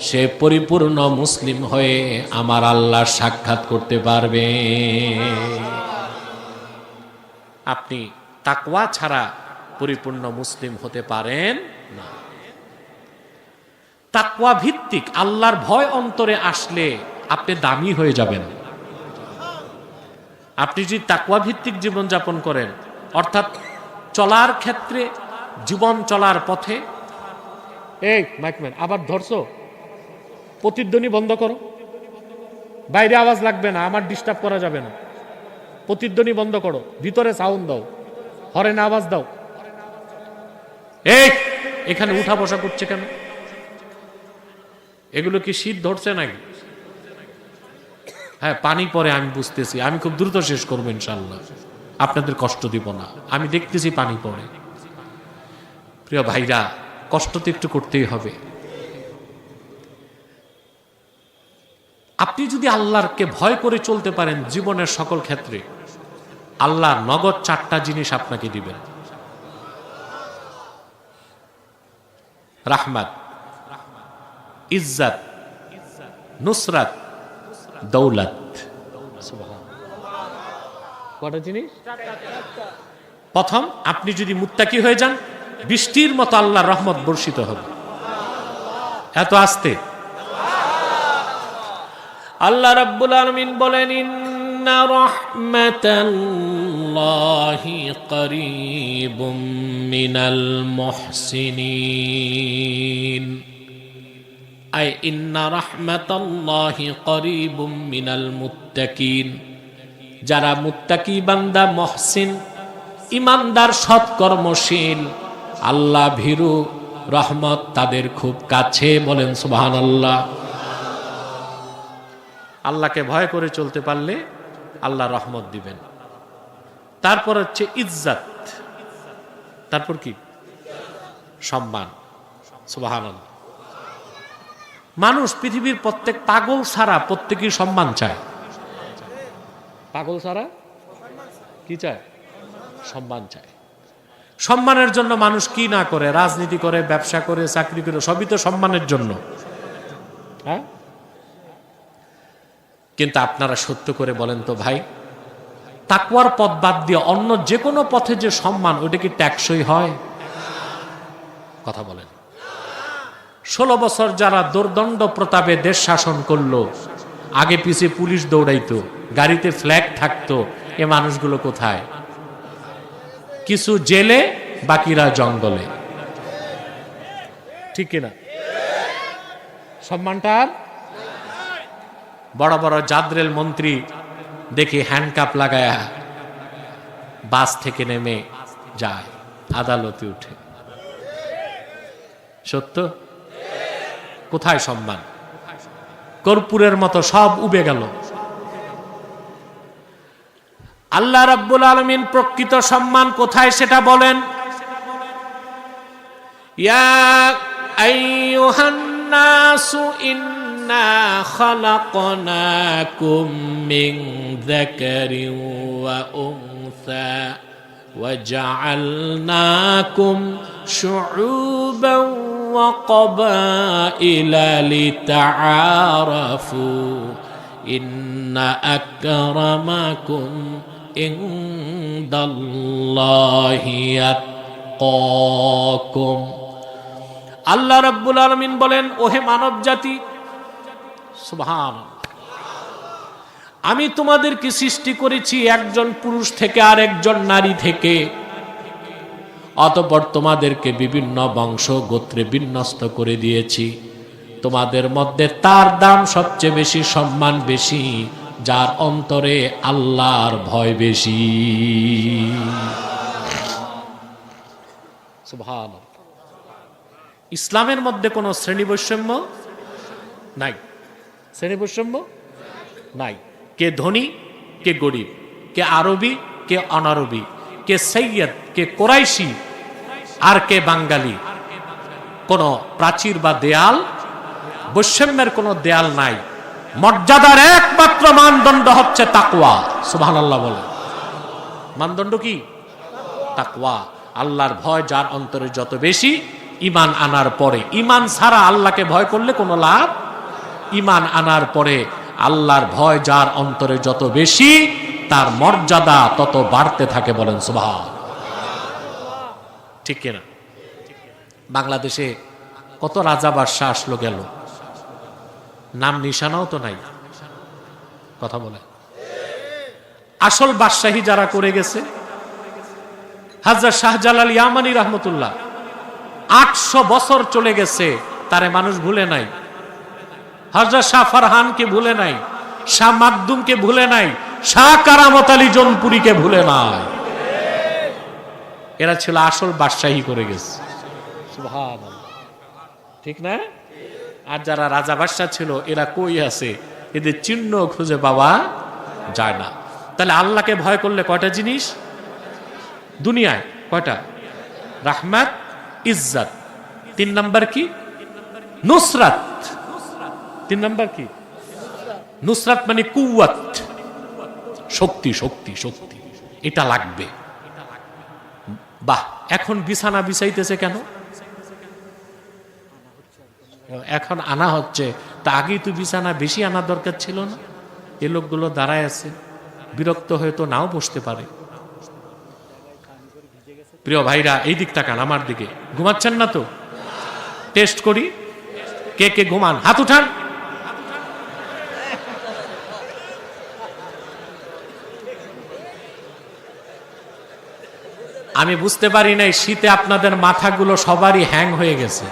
সে পরিপূর্ণ মুসলিম হয়ে আমার আল্লাহর সাক্ষাৎ করতে পারবে। আপনি তাকওয়া ছাড়া পরিপূর্ণ মুসলিম হতে পারেন না। তাকওয়া ভিত্তিক আল্লাহর ভয় অন্তরে আসলে আপনি দামি হয়ে যাবেন। আপনি যদি তাকওয়া ভিত্তিক জীবন যাপন করেন, অর্থাৎ চলার ক্ষেত্রে, জীবন চলার পথে, এই মাইকম্যান আবার ধরছো, প্রতিধ্বনি বন্ধ করো, বাইরে আওয়াজ লাগবে না, আমার ডিস্টার্ব করা যাবে না, প্রতিধ্বনি বন্ধ করো, ভিতরে সাউন্ড দাও, হরেন আওয়াজ দাও। এই এখানে উঠা বসা করছে কেন? এগুলো কি শীত ধরছে নাকি? হ্যাঁ, পানি পরে আমি বুঝতেছি, আমি খুব দ্রুত শেষ করবো ইনশাল্লাহ, আপনাদের কষ্ট দিব না, আমি দেখতেছি পানি পড়ে। প্রিয় ভাইরা, কষ্ট তো একটু করতেই হবে। আপনি যদি আল্লাহকে ভয় করে চলতে পারেন জীবনের সকল ক্ষেত্রে, আল্লাহ নগদ 4টা জিনিস আপনাকে দিবেন। রাহমাত, ইজ্জত, নুসরাত, দৌলত। কটা জিনিস? প্রথম, আপনি যদি মুত্তাকি হয়ে যান, বৃষ্টির মতো আল্লাহর রহমত বর্ষিত হবে। এত আস্তে আল্লাহ রাব্বুল আলামিন বলেন, ইন্না রাহমাতাল্লাহি করিবুম মিনাল মুহসিনিন। আই ইন্না রাহমাতাল্লাহি করিবুম মিনাল মুত্তাকিন। যারা মুত্তাকি বান্দা, মুহসিন, ইমানদার, সৎকর্মশীল, আল্লাহ ভীরু, রহমত তাদের খুব কাছে। বলেন সুবহানাল্লাহ। আল্লাহকে ভয় করে চলতে পারলে আল্লাহ রহমত দিবেন। তারপর হচ্ছে ইজ্জত, তারপর কি? সম্মান। সুবহানাল্লাহ। মানুষ, পৃথিবীর প্রত্যেক পাগল ছাড়া প্রত্যেকেই সম্মান চায়। পাগল ছাড়া কি চায়? সম্মান চায়। সম্মানের জন্য মানুষ কি না করে, রাজনীতি করে, ব্যবসা করে, চাকরি করে, সবই তো সম্মানের জন্য। হ্যাঁ, কিন্তু আপনারা সত্য করে বলেন তো ভাই, তাকওয়ার পথ বাদ দিয়ে অন্য যে কোনো পথে যে সম্মান, ওইটা কি ট্যাক্সই হয়? কথা বলেন। 16 বছর যারা দুর্দণ্ড প্রতাপে দেশ শাসন করলো, আগে পিছে পুলিশ দৌড়াইতো, গাড়িতে ফ্ল্যাগ থাকতো, এ মানুষগুলো কোথায়? কিছু জেলে, বাকিরা জঙ্গলে। ঠিক কিনা? সম্মানটা আর বড় বড় জাদরেল মন্ত্রী দেখি হ্যান্ডকাপ লাগায়া বাস থেকে নেমে যায়, আদালতে উঠে। সত্য? কোথায় সম্মান? কর্পূরের মতো সব উবে গেল। আল্লাহ রাব্বুল আলামিন প্রকৃত সম্মান কোথায় সেটা বলেন। ইয়া আইয়ুহান নাসু ইন্না খালাকনাকুম মিন যাকারিন ওয়া উনসা ওয়া জাআলনাকুম শুউবান ওয়া ক্বাবাইলা লিতাআরাফু ইন্না আকরামাকুম ইনদাল্লাহি আতকাকুম। আল্লাহ রাব্বুল আলামিন বলেন, ওহে মানব জাতি, সুবহানাল্লাহ, আমি তোমাদেরকে সৃষ্টি করেছি একজন পুরুষ থেকে আর একজন নারী থেকে, অতঃপর তোমাদেরকে বিভিন্ন বংশ গোত্রে বিন্যস্ত করে দিয়েছি। তোমাদের মধ্যে তার দাম সবচেয়ে বেশি, সম্মান বেশি, যার অন্তরে আল্লাহর ভয় বেশি। সুবহানাল্লাহ। ইসলামের মধ্যে কোনো শ্রেণী বৈষম্য নাই। শ্রেণী বৈষম্য নাই। কে ধনী, কে গরিব, কে আরবি, কে অনারবি, কে সৈয়দ, কে কোরাইশি, আর কে বাঙালি। কোন প্রাচীর বা দেয়াল, বৈষম্যের কোন দেয়াল নাই। মর্যাদার একমাত্র মানদণ্ড হচ্ছে তাকওয়া। সুবহানাল্লাহ বলে। মানদণ্ড কি? তাকওয়া, আল্লাহর ভয় যার অন্তরে যত বেশি, ঈমান আনার পরে, ঈমান ছাড়া আল্লাহকে ভয় করলে কোনো লাভ, ঈমান আনার পরে আল্লাহর ভয় যার অন্তরে যত বেশি, তার মর্যাদা তত বাড়তে থাকে। বলেন সুবহান। ঠিক কিনা? বাংলাদেশে কত রাজা বাদশাহ আসলো গেল, নাম নিশানাও তো নাই। কথা বলে আসল বাদশাহী যারা করে গেছে, হযরত শাহজালাল ইয়ামানি রহমতুল্লাহ 800 বছর চলে গেছে, তারে মানুষ ভুলে নাই। হযরত শাহ ফারহানকে ভুলে নাই, শাহ মাকদুমকে ভুলে নাই, শাহ কারামত আলী জৌনপুরীকে ভুলে নাই। এরা ছিল আসল বাদশাহী করে গেছে। সুবহানাল্লাহ, ঠিক না? আর যারা রাজা বাদশাহ ছিল এরা কই আছে, এদের চিহ্ন খুঁজে পাওয়া যায় না। তাহলে আল্লাহকে ভয় করলে কয়টা জিনিস দুনিয়ায়? কয়টা? রাহমাত, ইজ্জত। 3 নাম্বার কি? নুসরাত। 3 নাম্বার কি? নুসরাত মানে কুওয়াত, শক্তি। শক্তি শক্তি এটা লাগবে। বাহ, এখন বিছানা বিছাইতেছে কেন? এখন আনা হচ্ছে, তা আগেই তো বিছানা বেশি আনা দরকার ছিল না? এ লোকগুলো দাঁড়ায় আছে, বিরক্ত হয়ে তো নাও বসতে পারে। প্রিয় ভাইরা, এই দিক তাকান আমার দিকে। ঘুমাচ্ছেন না তো? টেস্ট করি, কে কে ঘুমান, হাত উঠান। আমি বুঝতে পারি নাই শীতে আপনাদের মাথাগুলো সবারই হ্যাং হয়ে গেছে।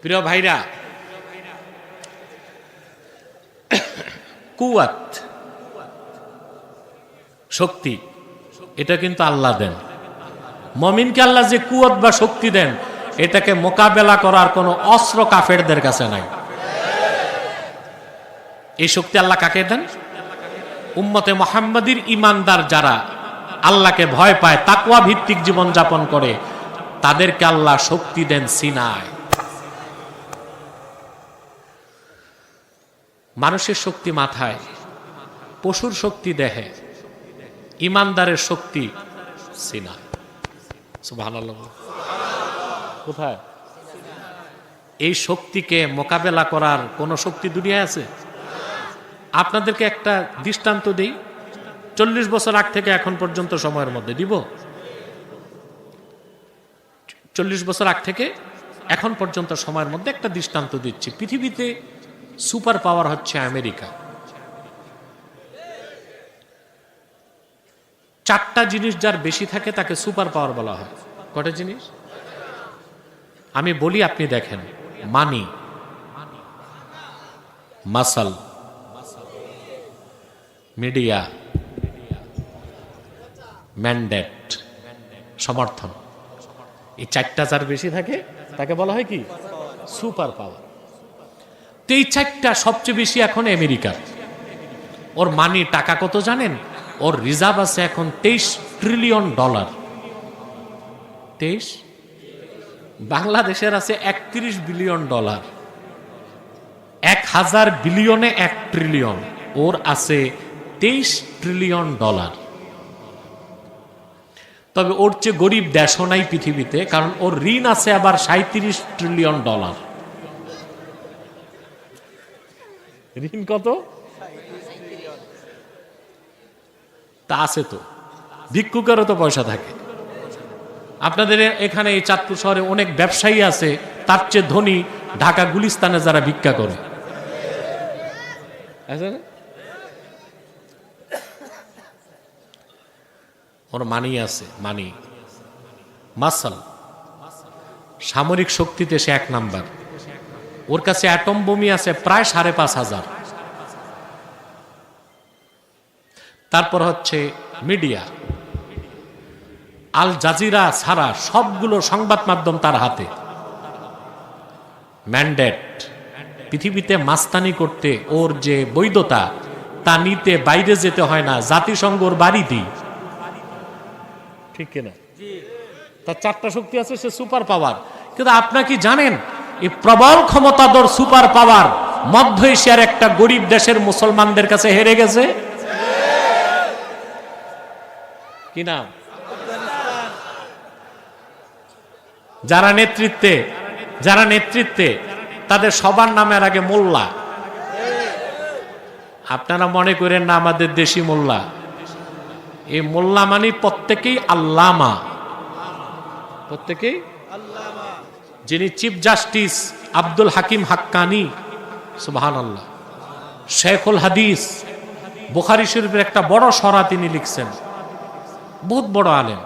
প্রিয় ভাইরা, কুওয়াত, শক্তি, এটা কিন্তু আল্লাহ দেন। মুমিনকে আল্লাহ যে কুওয়াত বা শক্তি দেন, এটাকে মোকাবেলা করার কোনো অস্ত্র কাফেরদের কাছে নাই। এই শক্তি আল্লাহ কাকে দেন? উম্মতে মুহাম্মাদীর ঈমানদার যারা আল্লাহকে ভয় পায়, তাকওয়া ভিত্তিক জীবন যাপন করে, তাদেরকে আল্লাহ শক্তি দেন সিনায়। মানুষের শক্তি মাথায়, পশুর শক্তি দেহে, ঈমানদারের শক্তি সিনায়। সুবহানাল্লাহ। কোথায়? এই শক্তিকে মোকাবেলা করার কোন শক্তি দুনিয়ায় আছে? আপনাদেরকে একটা দৃষ্টান্ত দেই। 40 বছর আগ থেকে এখন পর্যন্ত সময়ের মধ্যে দিব। 40 বছর আগ থেকে এখন পর্যন্ত সময়ের মধ্যে একটা দৃষ্টান্ত দিচ্ছি। পৃথিবীতে সুপার পাওয়ার হচ্ছে আমেরিকা। 4টা জিনিস যার বেশি থাকে তাকে সুপার পাওয়ার বলা হয়। কয়টা জিনিস আমি বলি, আপনি দেখেন। মানি, মাসল, মিডিয়া, ম্যান্ডেট, সমর্থন। এই 4টা যার বেশি থাকে তাকে বলা হয় কি? Super power. তো এই 4টা সবচেয়ে বেশি এখন আমেরিকার। ওর মানি, টাকা কত জানেন? ওর রিজার্ভ আছে এখন $23 ট্রিলিয়ন। 23। বাংলাদেশের আছে $31 বিলিয়ন। 1000 বিলিয়নে 1 ট্রিলিয়ন, ওর আছে $23 ট্রিলিয়ন। তবে ওর চেয়ে গরিব দেশও নাই পৃথিবীতে, কারণ ওর ঋণ আছে আবার $37 ট্রিলিয়ন। ঋণ কত? তা আছে তো, ভিক্ষুকেরও তো পয়সা থাকে। আপনাদের এখানে এই চাঁদপুর শহরে অনেক ব্যবসায়ী আছে, তার চেয়ে ধনী ঢাকা গুলিস্তানে যারা ভিক্ষা করে। ওর মানি আছে, মানি, মাসল, সামরিক শক্তিতে সে 1 নাম্বার। ওর কাছে অ্যাটম বোমি আছে প্রায় 5,500। তারপর হচ্ছে মিডিয়া, আল জাজিরা ছাড়া সবগুলো সংবাদ মাধ্যম তার হাতে। ম্যান্ডেট, পৃথিবীতে মাস্তানি করতে ওর যে বৈধতা, তা নিতে বাইরে যেতে হয় না, জাতিসংঘর বাড়িতেই। ঠিক কিনা? তার 4টা শক্তি আছে, সে সুপার পাওয়ার। কিন্তু আপনার কি জানেন এই প্রবল ক্ষমতাধর সুপার পাওয়ার মধ্য এশিয়ার একটা গরিব দেশের মুসলমানদের কাছে হেরে গেছে? কি নাম? যারা নেতৃত্বে তাদের সবার নামের আগে মোল্লা। আপনারা মনে করেন না আমাদের দেশি মোল্লা, এই মোল্লা মানে প্রত্যেকেই আল্লামা, প্রত্যেকেই। যিনি চিফ জাস্টিস আব্দুল হাকিম হাক্কানি, সুবহানাল্লাহ, শেখুল হাদিস, বুখারী শরীফের একটা বড় সরা তিনি লিখছেন, বহুত বড় আলেম,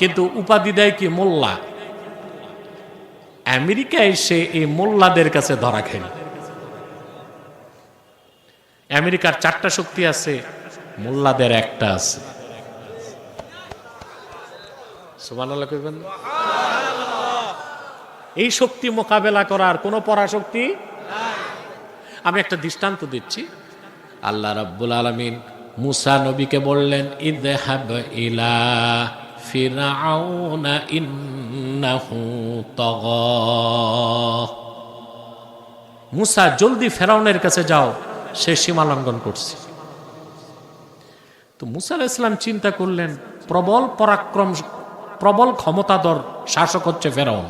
কিন্তু উপাধি দেয় কি মোল্লা। আমেরিকায় এসে এই মোল্লাদের কাছে ধরা খেল। আমেরিকার 4টা শক্তি আছে, মোল্লাদের একটা আছে। সুবহানাল্লাহ কইবেন। এই শক্তি মোকাবেলা করার কোন পরাশক্তি নাই। আমি একটা দৃষ্টান্ত দিচ্ছি। আল্লাহ রাব্বুল আলামিন মুসা নবীকে বললেন, ইযহাব ইলা ফিরআউনা ইন্নাহু তাগা। মুসা, জলদি ফেরাউনের কাছে যাও, সে সীমা লঙ্ঘন করছে। তো মুসা আলাইহিস সালাম চিন্তা করলেন, প্রবল পরাক্রম, প্রবল ক্ষমতাধর শাসক হচ্ছে ফেরাউন।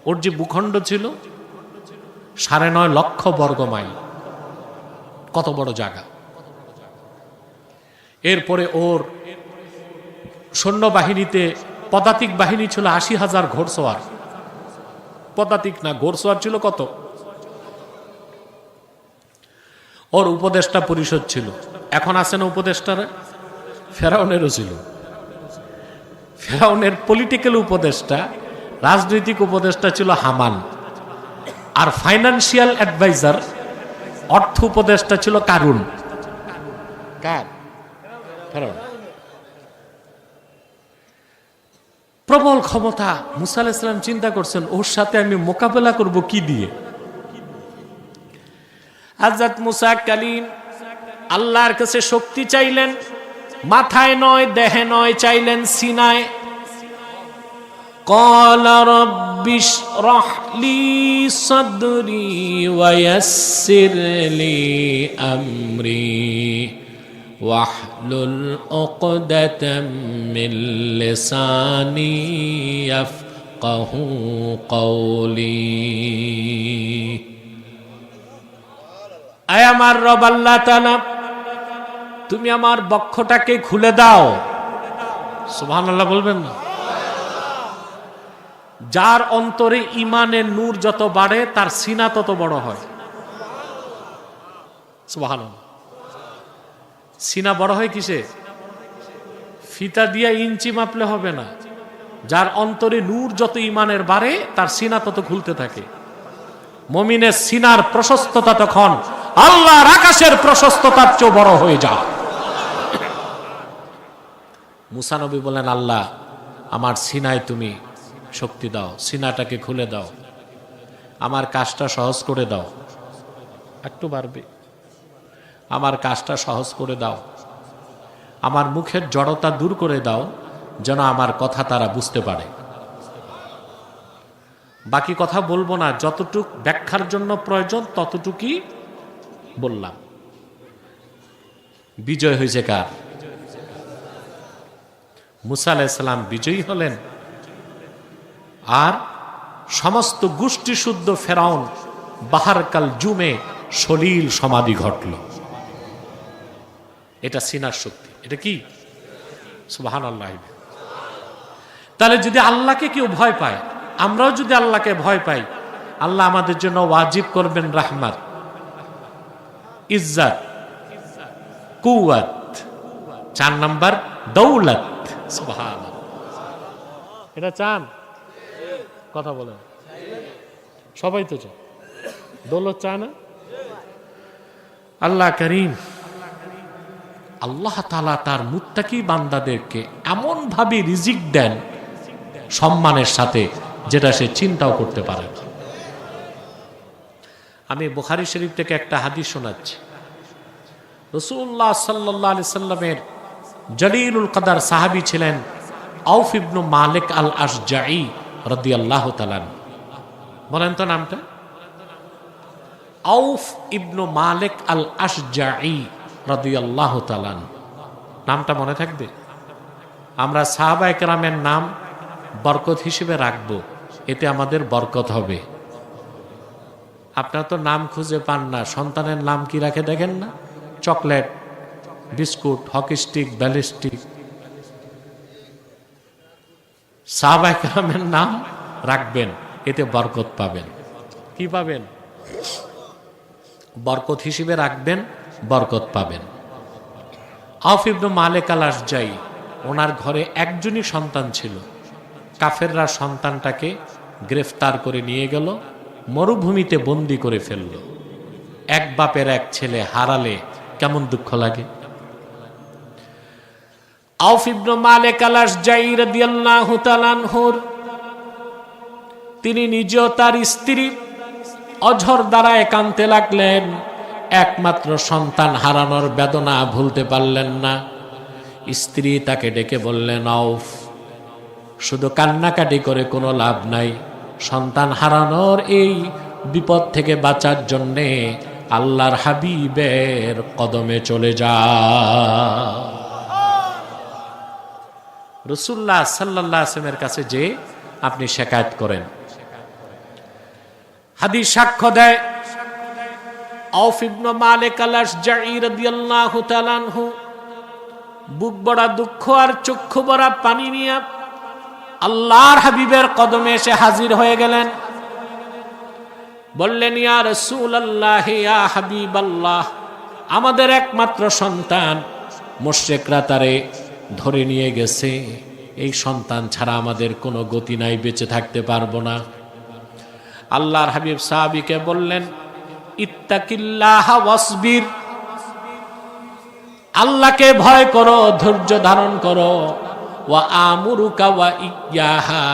ওর যে ভূখণ্ড ছিল 9.5 লক্ষ বর্গ মাইল, কত বড় জায়গা। এরপরে ওর সৈন্যবাহিনীতে পদাতিক বাহিনী ছিল 80,000 ঘোড়সওয়ার। পদাতিক না, ঘোড়সওয়ার ছিল কত? ওর উপদেষ্টা পরিষদ ছিল। এখন আছে না উপদেষ্টারা? ফেরাউনেরও ছিল। ফেরাউনের পলিটিক্যাল উপদেষ্টা, রাজনৈতিক উপদেষ্টা ছিল হামান, আর ফাইন্যান্সিয়াল অ্যাডভাইজার, অর্থ উপদেষ্টা ছিল কারুন। কার? ফেরাউন। প্রবল ক্ষমতা। মুসা আলাইহিস সালাম চিন্তা করছেন, ওর সাথে আমি মোকাবেলা করব কি দিয়ে? হযরত মুসা কালীম আল্লাহর কাছে শক্তি চাইলেন, মাথায় নয়, দেহে নয়, চাইলেন সিনায়। قال رب اشرح لي صدري ويسر لي أمري واحلل عقدة من لساني يفقه قولي। আয় আমার রব আল্লাহ তাআলা, তুমি আমার বক্ষটাকে খুলে দাও। সুবহানাল্লাহ বলবেন না? যার অন্তরে ইমানের নূর যত বাড়ে তার সিনা তত বড় হয়। সুবহানাল্লাহ। সিনা বড় হয় কিসে? ফিতা দিয়া ইঞ্চি মাপলে হবে না। যার অন্তরে নূর যত ইমানের বাড়ে তার সিনা তত খুলতে থাকে। মুমিনের সিনার প্রশস্ততা তখন আল্লাহর আকাশের প্রশস্ততার চেয়ে বড় হয়ে যায়। মুসা নবী বলেন, আল্লাহ আমার সিনায় তুমি শক্তি দাও, সিনাটাকে খুলে দাও, আমার কাজটা সহজ করে দাও। একটু বাড়বে, আমার কাজটা সহজ করে দাও, আমার মুখের জড়তা দূর করে দাও, যেন আমার কথা তারা বুঝতে পারে। বাকি কথা বলবো না, যতটুক ব্যাখ্যার জন্য প্রয়োজন ততটুকুই বললাম। বিজয় হয়েছে কার? মুসা আলাইহিস সালাম বিজয়ী হলেন, আর সমস্ত গোষ্ঠী শুদ্ধ ফেরাউন বাহারকাল জুমে সলিল সমাধি ঘটল। এটা সিনার শক্তি। এটা কি? সুবহানাল্লাহ। তাহলে যদি আল্লাহকে কেউ ভয় পায়, আমরাও যদি আল্লাহকে ভয় পাই, আল্লাহ আমাদের জন্য ওয়াজিব করবেন রাহমাত, ইজ্জত, কুওয়াত, 4 নাম্বার দৌলত। সুবহানাল্লাহ। এটা চান? কথা বলেন। সবাই তো চান। দৌলত চায় না? আল্লাহ করিম, আল্লাহ তাআলা তার মুত্তাকি বান্দাদেরকে এমন ভাবে রিজিক দেন সম্মানের সাথে, যেটা সে চিন্তাও করতে পারে না। আমি বুখারী শরীফ থেকে একটা হাদিস শোনাচ্ছি। রাসূলুল্লাহ সাল্লাল্লাহু আলাইহি সাল্লামের জলিলুল কদর সাহাবী ছিলেন আউফ ইবনে মালিক আল আশজাঈ রাদিয়াল্লাহু তাআলা। বলেন তো নামটা? আউফ ইবনু মালিক আল আশজাঈ রাদিয়াল্লাহু তাআলা। নামটা মনে থাকবে? আমরা সাহাবায়ে কেরামের নাম বরকত হিসেবে রাখবো, এতে আমাদের বরকত হবে। আপনার তো নাম খুঁজে পান না, সন্তানের নাম কি রাখে দেখেন না? Chocolate, biscuit, hockey stick, ballistic. সাহাবায়ে কেরামের নাম রাখবেন, এতে বরকত পাবেন। কি পাবেন? বরকত হিসেবে রাখবেন, বরকত পাবেন। আউফ ইবনু মালিক আল আশজাঈ, ওনার ঘরে একজনই সন্তান ছিল। কাফেররা সন্তানটাকে গ্রেফতার করে নিয়ে গেল, মরুভূমিতে বন্দি করে ফেলল। এক বাপের এক ছেলে হারালে কেমন দুঃখ লাগে। আউফ ইবনু মালিক আল আশজাঈ রাদিয়াল্লাহু তাআলা আনহুর, তিনি নিজেও তার স্ত্রী অঝর দ্বারা একান্তে লাগলেন। একমাত্র সন্তান হারানোর বেদনা ভুলতে পারলেন না। স্ত্রী তাকে ডেকে বললেন, আউফ, শুধু কান্নাকাটি করে কোনো লাভ নাই। সন্তান হারানোর এই বিপদ থেকে বাঁচার জন্যে আল্লাহর হাবিবের কদমে চলে যা। রাসূলুল্লাহ সাল্লাল্লাহু আলাইহি ওয়াসাল্লামের কাছে যে আপনি শিকায়ত করেন। হাদিস সাক্ষ্য দেয়, আউফ ইবনু মালিক আল আশজাঈ রাদিয়াল্লাহু তাআলা আনহু বুক ভরা দুঃখ আর চক্ষু ভরা পানি নিয়ে আল্লাহর হাবিবের কদমে এসে হাজির হয়ে গেলেন। বললেন, ইয়া রাসূলুল্লাহ, ইয়া হাবিবাল্লাহ, আমাদের একমাত্র সন্তান মুশরিকরা তারে ধরে নিয়ে গেছে। এই সন্তান ছাড়া আমাদের কোনো গতি নাই, বেঁচে থাকতে পারবো না। আল্লাহর হাবিব সাহাবীকে বললেন, ইত্তাকিল্লাহ ওয়াসবির, আল্লাহকে ভয় করো, ধৈর্য ধারণ করো। ওয়া আমুরুকা ওয়া ইয়াহা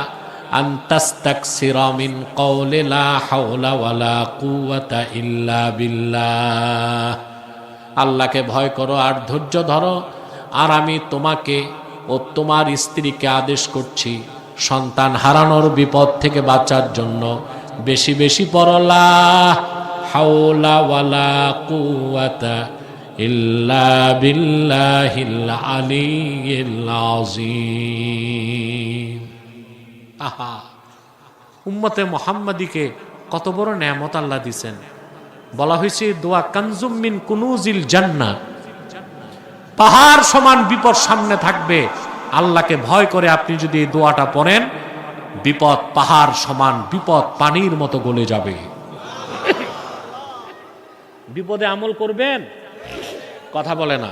আন তাস্তাকসিরা মিন কওলি লা হাওলা ওয়ালা কুওয়াতা ইল্লা বিল্লাহ। আল্লাহকে ভয় করো আর ধৈর্য ধরো। আর আমি তোমাকে ও তোমার স্ত্রীকে আদেশ করছি, সন্তান হারানোর বিপদ থেকে বাঁচার জন্য বেশি বেশি পড়ো লা হাওলা ওয়ালা কুওয়াতা ইল্লা বিল্লাহিল আলিয়্যিল আযীম। আহা, উম্মতে মুহাম্মাদীকে কত বড় নেয়ামত আল্লাহ দিয়েছেন। বলা হয়েছে দোয়া কানজুম মিন কুনুজিল জান্নাহ, পাহাড় সমান বিপদ সামনে থাকবে। আল্লাহকে ভয় করে আপনি যদি এই দোয়াটা পড়েন, বিপদ পাহাড় সমান, বিপদ পানির মতো গলে যাবে। বিপদে আমল করবেন, কথা বলে না।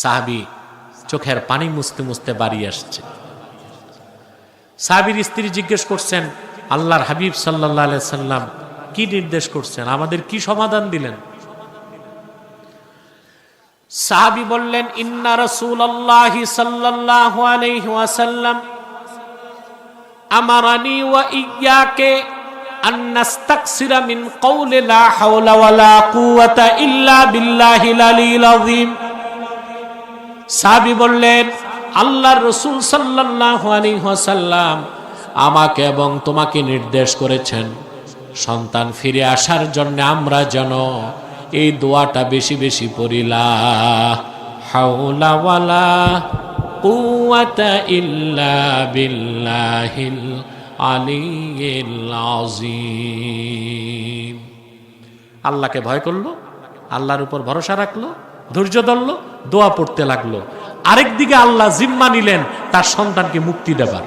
সাহাবী চোখের পানি মুছতে মুছতে বাড়ি আসছে। সাহাবীর স্ত্রী জিজ্ঞেস করছেন, আল্লাহর হাবিব সাল্লাল্লাহু আলাইহি সাল্লাম কি নির্দেশ করছেন, আমাদের কি সমাধান দিলেন? সাহাবী বললেন, ইন্না রাসূলুল্লাহি সাল্লাল্লাহু আলাইহি ওয়াসাল্লাম আমারানি ওয়া ইয়্যাকে আন নাস্তাকসিরা মিন কওলি লা হাওলা ওয়ালা কুওয়াতা ইল্লা বিল্লাহিল আলিয়্যিল আযীম। সাহাবী বললেন, আল্লাহর রাসূল সাল্লাল্লাহু আলাইহি ওয়াসাল্লাম আমাকে এবং তোমাকে নির্দেশ করেছেন, সন্তান ফিরে আসার জন্য আমরা যেন এই দোয়াটা বেশি বেশি পড়ি, লা হাওলা ওয়ালা কুওয়াতা ইল্লা বিল্লাহিল আলিয়্যিল আযীম। আল্লাহকে ভয় করলো, আল্লাহর উপর ভরসা রাখলো, ধৈর্য ধরলো, দোয়া পড়তে লাগলো। আরেকদিকে আল্লাহ জিম্মা নিলেন তার সন্তানকে মুক্তি দেবার।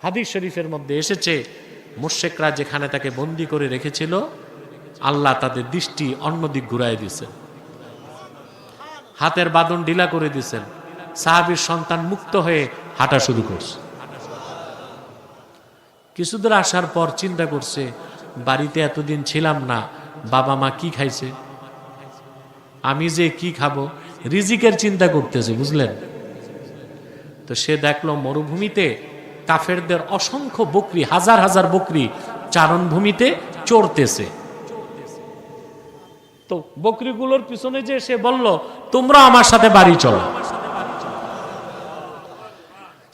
হাদিস শরীফের মধ্যে এসেছে, মুশরিকরা যেখানে তাকে বন্দী করে রেখেছিল, আল্লাহ তাদের দৃষ্টি অন্যদিক ঘুরাই দিয়েছেন, হাতের বাঁধন ঢিলা করে দিয়েছেন। সাহাবীর সন্তান মুক্ত হয়ে হাঁটা শুরু করছে। কিছুদূর আসার পর চিন্তা করছে, বাড়িতে এতদিন ছিলাম না, বাবা মা কি খাইছে, আমি যে কি খাবো, রিজিকের চিন্তা করতেছে, বুঝলেন তো। সে দেখলো মরুভূমিতে কাফেরদের অসংখ্য বকরি, হাজার হাজার বকরি চারণভূমিতে চড়তেছে। তো বকরিগুলোর পিছনে যে সে বলল, তোমরা আমার সাথে বাড়ি চলো।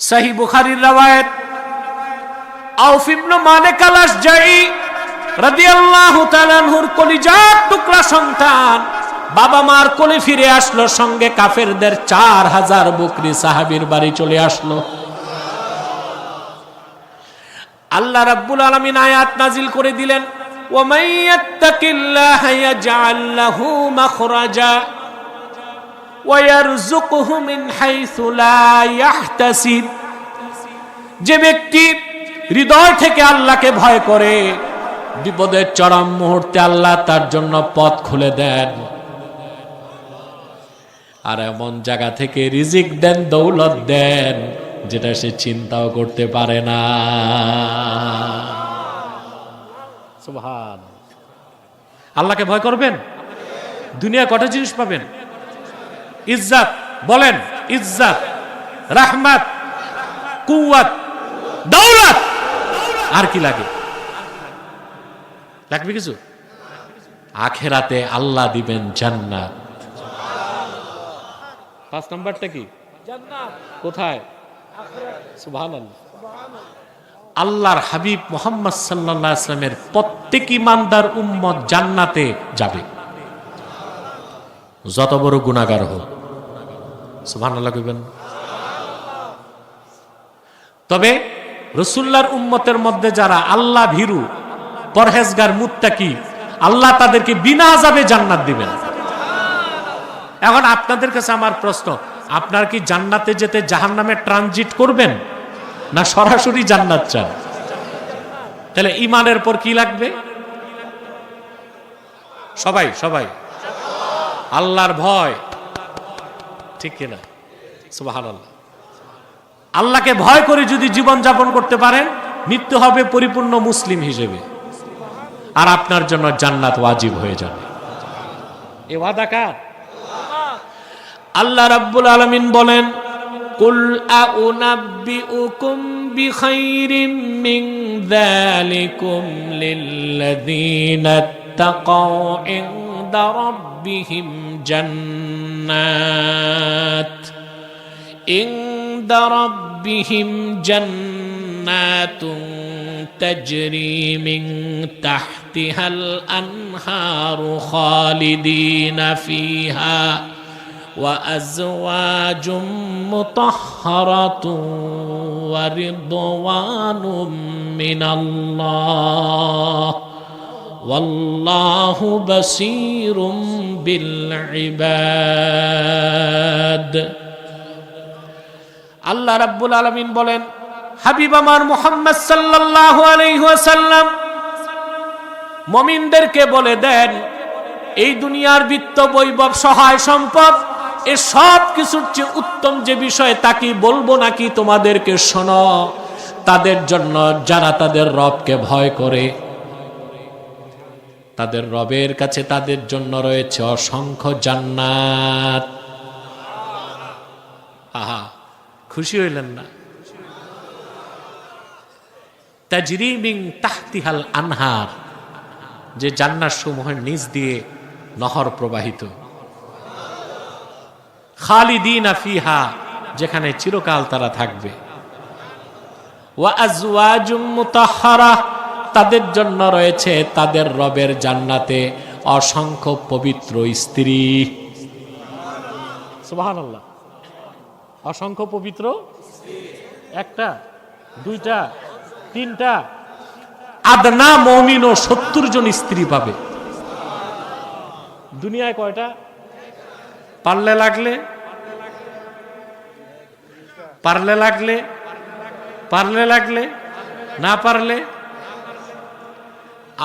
সহিহ বুখারীর রওয়ায়াত, আউফ ইবনে মালিক আল-আশজাঈ রাদিয়াল্লাহু তাআলা আনহুর কলিজার টুকরা সন্তান বাবা মার কোলে ফিরে আসলো, সঙ্গে কাফেরদের 4000 বকরি সাহাবীর বাড়ি চলে আসলো। আল্লাহ রাব্বুল আলামিন আয়াত নাজিল করে দিলেন, ওয়া মান ইয়াত্তাকিল্লাহা ইয়াজআল লাহু মাখরাজা ওয়া ইয়ারযুকহু মিন হাইসু লা ইয়াহতাসিব। যে ব্যক্তি হৃদয় থেকে আল্লাহকে ভয় করে, বিপদের চরম মুহূর্তে আল্লাহ তার জন্য পথ খুলে দেন, আর এমন জায়গা থেকে রিজিক দেন, দৌলত দেন, যেটা সে চিন্তাও করতে পারে না। সুবহান। আল্লাহকে ভয় করবেন, দুনিয়া কটা জিনিস পাবেন? ইজ্জত, বলেন ইজ্জত, রাহমাত, কুওয়াত, দৌলত, আর কি লাগে? লাগবে কিছু? আখেরাতে আল্লাহ দিবেন জান্নাত। 5 নাম্বারটা কি? জান্নাত। কোথায়? সুবহানাল্লাহ। আল্লাহর হাবিব মুহাম্মদ সাল্লাল্লাহু আলাইহি ওয়াসাল্লামের প্রত্যেক ইমানদার উম্মত জান্নাতে যাবে, যত বড় গুনাহগার হোক। সুবহানাল্লাহ কইবেন। তবে রাসূলুল্লাহর উম্মতের মধ্যে যারা আল্লাহ ভীরু, পরহেজগার, মুত্তাকি, আল্লাহ তাদেরকে বিনা আযাবে জান্নাত দিবেন। এখন আপনাদের কাছে আমার প্রশ্ন, আপনার কি জান্নাতে যেতে জাহান্নামে ট্রানজিট করবেন, না সরাসরি জান্নাত চান? তাহলে ঈমানের পর কি লাগবে? সবাই সবাই আল্লাহর ভয়, ঠিক কিনা? সুবহানাল্লাহ। আল্লাহকে ভয় করে যদি জীবন যাপন করতে পারেন, মৃত্যু হবে পরিপূর্ণ মুসলিম হিসেবে, আর আপনার জন্য জান্নাত ওয়াজিব হয়ে যাবে। এ ওয়াদা কার? আল্লাহ রাব্বুল আলামিন বলেন, কুল আউনাব্বিউকুম বিখাইরিম মিন যালিকুম লিল্লাযীনা তাকাউ ইনদা রাব্বিহিম জান্নাতুন তাজরি মিন তাহতিহাল আনহারু খালিদিনা ফিহা وأزواج مطهرة ورضوان من الله والله بصير بالعباد। আল্লাহ রাব্বুল আলামিন বলেন, হাবিব আমার মুহাম্মদ সাল্লাল্লাহু আলাইহি ওয়াসাল্লাম মুমিনদেরকে বলে দেন, এই দুনিয়ার বিত্ত, বৈভব, সহায় সম্পদ, এ সব কিছুর চেয়ে উত্তম যে বিষয়, তা কি বলবো নাকি তোমাদেরকে? শোনো, তাদের জন্য যারা তাদের রবকে ভয় করে, তাদের রবের কাছে তাদের জন্য রয়েছে অসংখ্য জান্নাত। আহা, খুশি হইলেন না? তাজরি মিন তাহতিহাল আনহার, যে জান্নাত সমূহের নিচ দিয়ে নহর প্রবাহিত। খালিদিনা ফিহা, যেখানে চিরকাল তারা থাকবে। ওয়া আজওয়াজুম মুতাহহারা, তাদের জন্য রয়েছে তাদের রবের জান্নাতে অসংখ্য পবিত্র স্ত্রী। সুবহানাল্লাহ। অসংখ্য পবিত্র, একটা, দুইটা, তিনটা, আদনা মুমিনও 70 জন স্ত্রী পাবে। দুনিয়ায় কয়টা? পারলে লাগলে, পারলে লাগলে, পারলে লাগলে, না পারলে।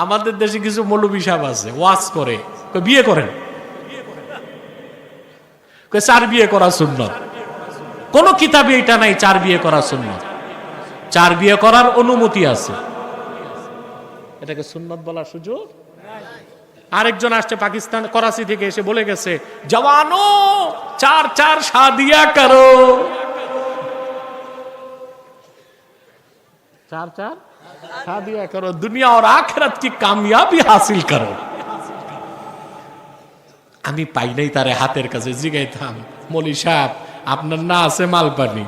আমাদের দেশে কিছু মৌলবী সাহেব আছে, ওয়াজ করে, বিয়ে করেন, 4 বিয়ে করা সুন্নত। কোন কিতাবে এটা নাই 4 বিয়ে করা সুন্নত। 4 বিয়ে করার অনুমতি আছে, এটাকে সুন্নত বলার সুযোগ। আরেকজন আসছে পাকিস্তান, করাচি থেকে এসে বলে গেছে, জওয়ানো 4 শাদিয়া করো। 4 शादियां करो, दुनिया और आखिरत की कामयाबी हासिल करो। আমি পাই নাই তারে হাতের কাছে, জিগাইতাম, মৌলী সাহেব আপনার না আছে মালপানি,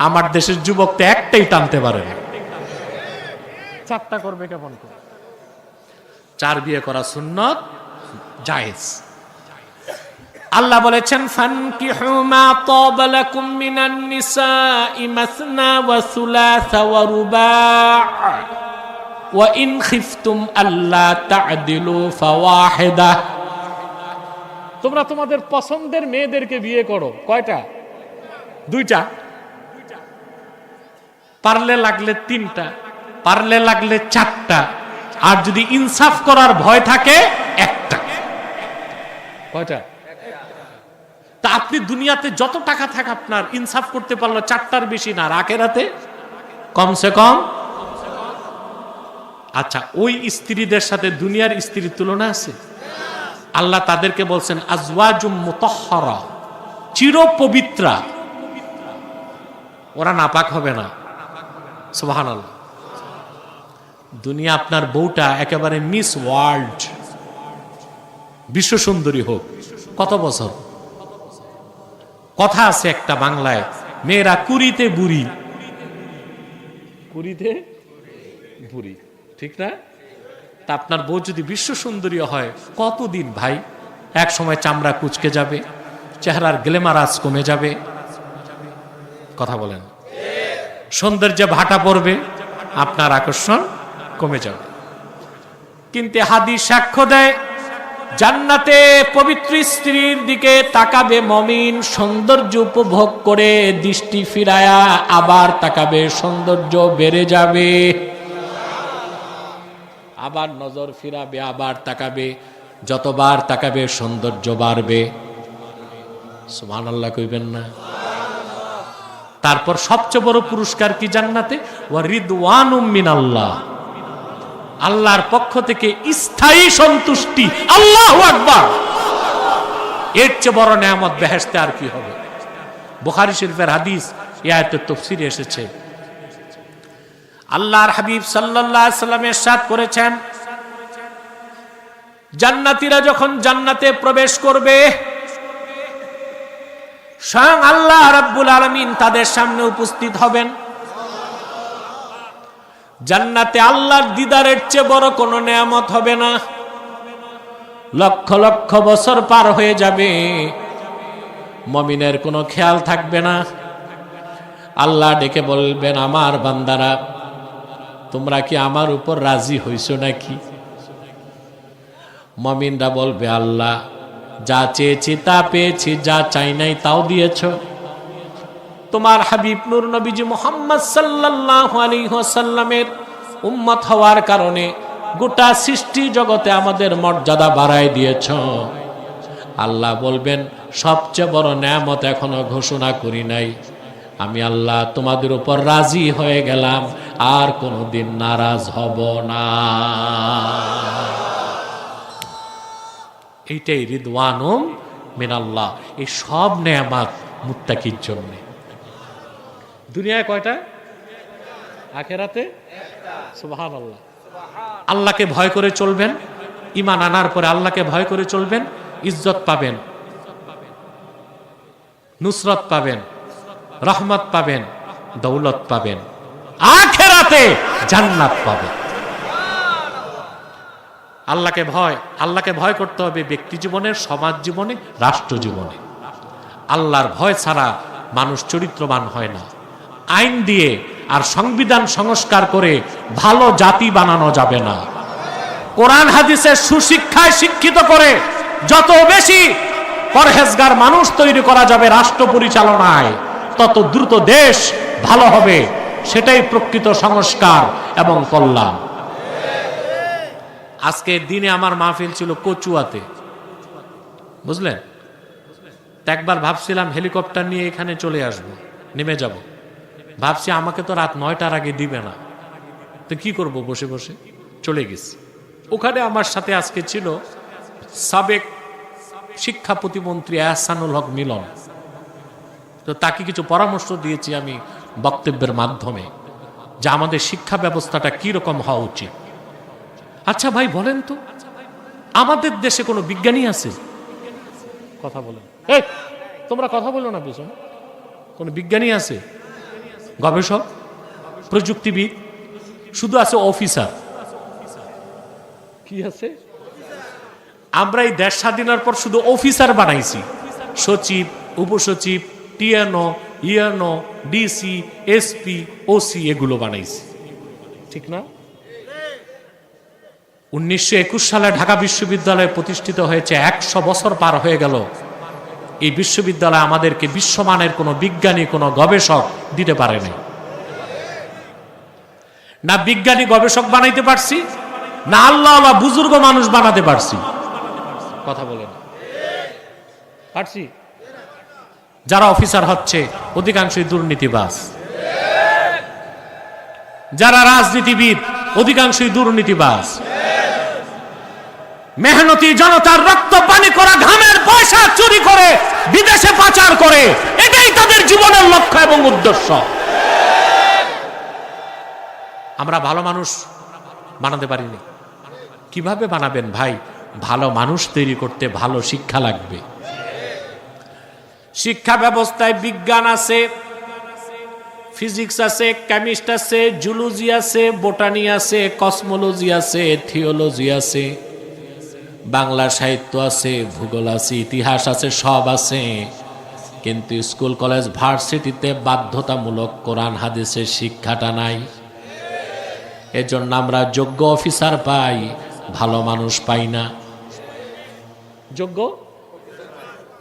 আমার দেশের যুবক তো একটাই টানতে পারে না, চারটা করবে কেমন করে? 4 বিয়ে করা সুন্নত, জায়েজ। আল্লাহ বলেছেন ফানকিহু মা তাবা লাকুম মিনান নিসাই মাসনা ওয়া সুলাসা ওয়া রুবা' ওয়া ইন খিফতুম আল্লা তা'দিলু ফাওয়াহিদা। তোমরা তোমাদের পছন্দের মেয়েদেরকে বিয়ে করো। কয়টা? 2টা। পারলে লাগলে 3টা, পারলে লাগলে 4টা, আর যদি ইনসাফ করার ভয় থাকে 1টা। কয়টা? তা আপনি দুনিয়াতে যত টাকা থাকে আপনার, ইনসাফ করতে পারলো 4টার বেশি না, আর আখিরাতে কমসে কম। আচ্ছা, ওই স্ত্রীদের সাথে দুনিয়ার স্ত্রীর তুলনা আছে? আল্লাহ তাদেরকে বলছেন আজওয়াজুম মুতাহহারা, চির পবিত্রা, ওরা নাপাক হবে না। সুবহানাল্লাহ। দুনিয়া আপনার বউটা একেবারে মিস ওয়ার্ল্ড, বিশ্ব সুন্দরী হোক, কত বছর? কথা আছে একটা বাংলায়, মেয়েরা কুড়িতে বুড়ি, কুড়িতে বুড়ি, ঠিক না? তা আপনার বউ যদি বিশ্ব সুন্দরী হয়, কতদিন ভাই? এক সময় চামড়া কুচকে যাবে, চেহারার গ্ল্যামারাস কমে যাবে, কথা বলেন, সৌন্দর্যে ভাটা পড়বে, আপনার আকর্ষণ কমে যাবে। কিন্তু হাদিস সাক্ষ্য দেয়, জান্নাতে পবিত্র স্ত্রীর দিকে তাকাবে মমিন, সৌন্দর্য উপভোগ করে দৃষ্টি ফিরায়া আবার তাকাবে, সৌন্দর্য বেড়ে যাবে, আবার নজর ফিরাবে, আবার তাকাবে, যতবার তাকাবে সৌন্দর্য বাড়বে। সুবহানাল্লাহ কইবেন না? তারপর সবচেয়ে বড় পুরস্কার কি জান্নাতে? ওয়া রিদওয়ানুম মিনাল্লাহ, আল্লাহর পক্ষ থেকে স্থায়ী সন্তুষ্টি। আল্লাহু আকবার। এর চেয়ে বড় নেয়ামত বেহেশতে আর কি হবে? বুখারী শরীফের হাদিস, এই আয়াতের তাফসীরে এসেছে, আল্লাহর হাবিব সাল্লাল্লাহু আলাইহি সাল্লাম ইরশাদ করেছেন, জান্নাতীরা যখন জান্নাতে প্রবেশ করবে, স্বয়ং আল্লাহ রাব্বুল আলামিন তাদের সামনে উপস্থিত হবেন। জান্নাতে আল্লাহর দিদারের চেয়ে বড় কোনো নেয়ামত হবে না। লক্ষ লক্ষ বছর পার হয়ে যাবে, মুমিনের কোনো খেয়াল থাকবে না। আল্লাহ ডেকে বলবেন, আমার বান্দারা, তোমরা কি আমার উপর রাজি হইছো নাকি? মুমিনরা বলবে, আল্লাহ, যা চেয়েছি তা পেয়েছি, যা চাই নাই তাও দিয়েছ। তোমার হাবিব নূর নবীজি মুহাম্মদ সাল্লাল্লাহু আলাইহি ওয়াসাল্লামের উম্মত হওয়ার কারণে গোটা সৃষ্টি জগতে আমাদের মর্যাদা বাড়ায় দিয়েছ। আল্লাহ বলবেন, সবচেয়ে বড় নেয়ামত এখনো ঘোষণা করি নাই। আমি আল্লাহ তোমাদের উপর রাজি হয়ে গেলাম, আর কোনোদিন নারাজ হব না। এইটাই রিদওয়ানুম মিনাল্লাহ। এই সব নেয়ামত মুত্তাকির জন্য। দুনিয়ায় কয়টা? আখিরাতে সুবহানাল্লাহ। আল্লাহকে ভয় করে চলবেন, ঈমান আনার পরে আল্লাহকে ভয় করে চলবেন, ইজ্জত পাবেন, নুসরত পাবেন, রহমত পাবেন, দৌলত পাবেন, আখিরাতে জান্নাত পাবেন। আল্লাহকে ভয় করতে হবে ব্যক্তি জীবনে, সমাজ জীবনে, রাষ্ট্র জীবনে। আল্লাহর ভয় ছাড়া মানুষ চরিত্রবান হয় না। আইন দিয়ে আর সংবিধান সংস্কার করে ভালো জাতি বানানো যাবে না। কোরআন হাদিসের সুশিক্ষায় শিক্ষিত করে যত বেশি পরহেজগার মানুষ তৈরি করা যাবে রাষ্ট্র পরিচালনায়, তত দ্রুত দেশ ভালো হবে। সেটাই প্রকৃত সংস্কার এবং কল্যাণ। আজকে দিনে আমার মাহফিল ছিল কচুয়াতে, বুঝলেন? একবার ভাবছিলাম হেলিকপ্টার নিয়ে এখানে চলে আসব, নেমে যাব। ভাবছি আমাকে তো রাত 9টার আগে দিবে না, তো কি করব? বসে বসে চলে গেছি। ওখানে আমার সাথে আজকে ছিল সাবেক শিক্ষা প্রতিমন্ত্রী আহসানুল হক মিলন। তো তাকে কিছু পরামর্শ দিয়েছি আমি বক্তব্যের মাধ্যমে, যে আমাদের শিক্ষা ব্যবস্থাটা কি রকম হওয়া উচিত। আচ্ছা ভাই বলেন তো, আমাদের দেশে কোনো বিজ্ঞানী আছে? কথা বলেন, এই তোমরা কথা বলো না, পিছনে কোনো বিজ্ঞানী আছে? গবেষক, প্রযুক্তিবিদ, শুধু আছে অফিসার। কি আছে? আমরা এই দেশ স্বাধীনের পর শুধু অফিসার বানাইছি, সচিব, উপসচিব, TNO, ENO, DC, SP, OC এগুলো বানাইছি, ঠিক না? 1921 সালে ঢাকা বিশ্ববিদ্যালয় প্রতিষ্ঠিত হয়েছে, 100 বছর পার হয়ে গেল। এই বিশ্ববিদ্যালয় আমাদেরকে বিশ্বমানের কোনো বিজ্ঞানী, কোনো গবেষক দিতে পারে নাই। না বিজ্ঞানী গবেষক বানাইতে পারছি, না আল্লাহ বুজুর্গ মানুষ বানাতে পারছি। কথা বলেন, পারছি? যারা অফিসার হচ্ছে অধিকাংশই দুর্নীতিবাজ, যারা রাজনীতিবিদ অধিকাংশই দুর্নীতিবাজ। মেহনতি জনতার রক্ত পানি করা ঘামের পয়সা চুরি করে বিদেশে পাচার করে, এটাই তাদের জীবনের লক্ষ্য এবং উদ্দেশ্য। আমরা ভালো মানুষ বানাতে পারিনি। কিভাবে বানাবেন ভাই? ভালো মানুষ তৈরি করতে ভালো শিক্ষা লাগবে। শিক্ষা ব্যবস্থায় বিজ্ঞান আছে, ফিজিক্স আছে, কেমিস্ট আছে, জুলজি আছে, বোটানি আছে, কসমোলজি আছে, থিওলজি আছে, বাংলা সাহিত্য আছে, ভূগোল আছে, ইতিহাস আছে, সব আছে। কিন্তু স্কুল কলেজ ভার্সিটিতে বাধ্যতামূলক কোরআন হাদিসের শিক্ষাটা নাই। এজন্য আমরা যোগ্য অফিসার পাই, ভালো মানুষ পাই না। যোগ্য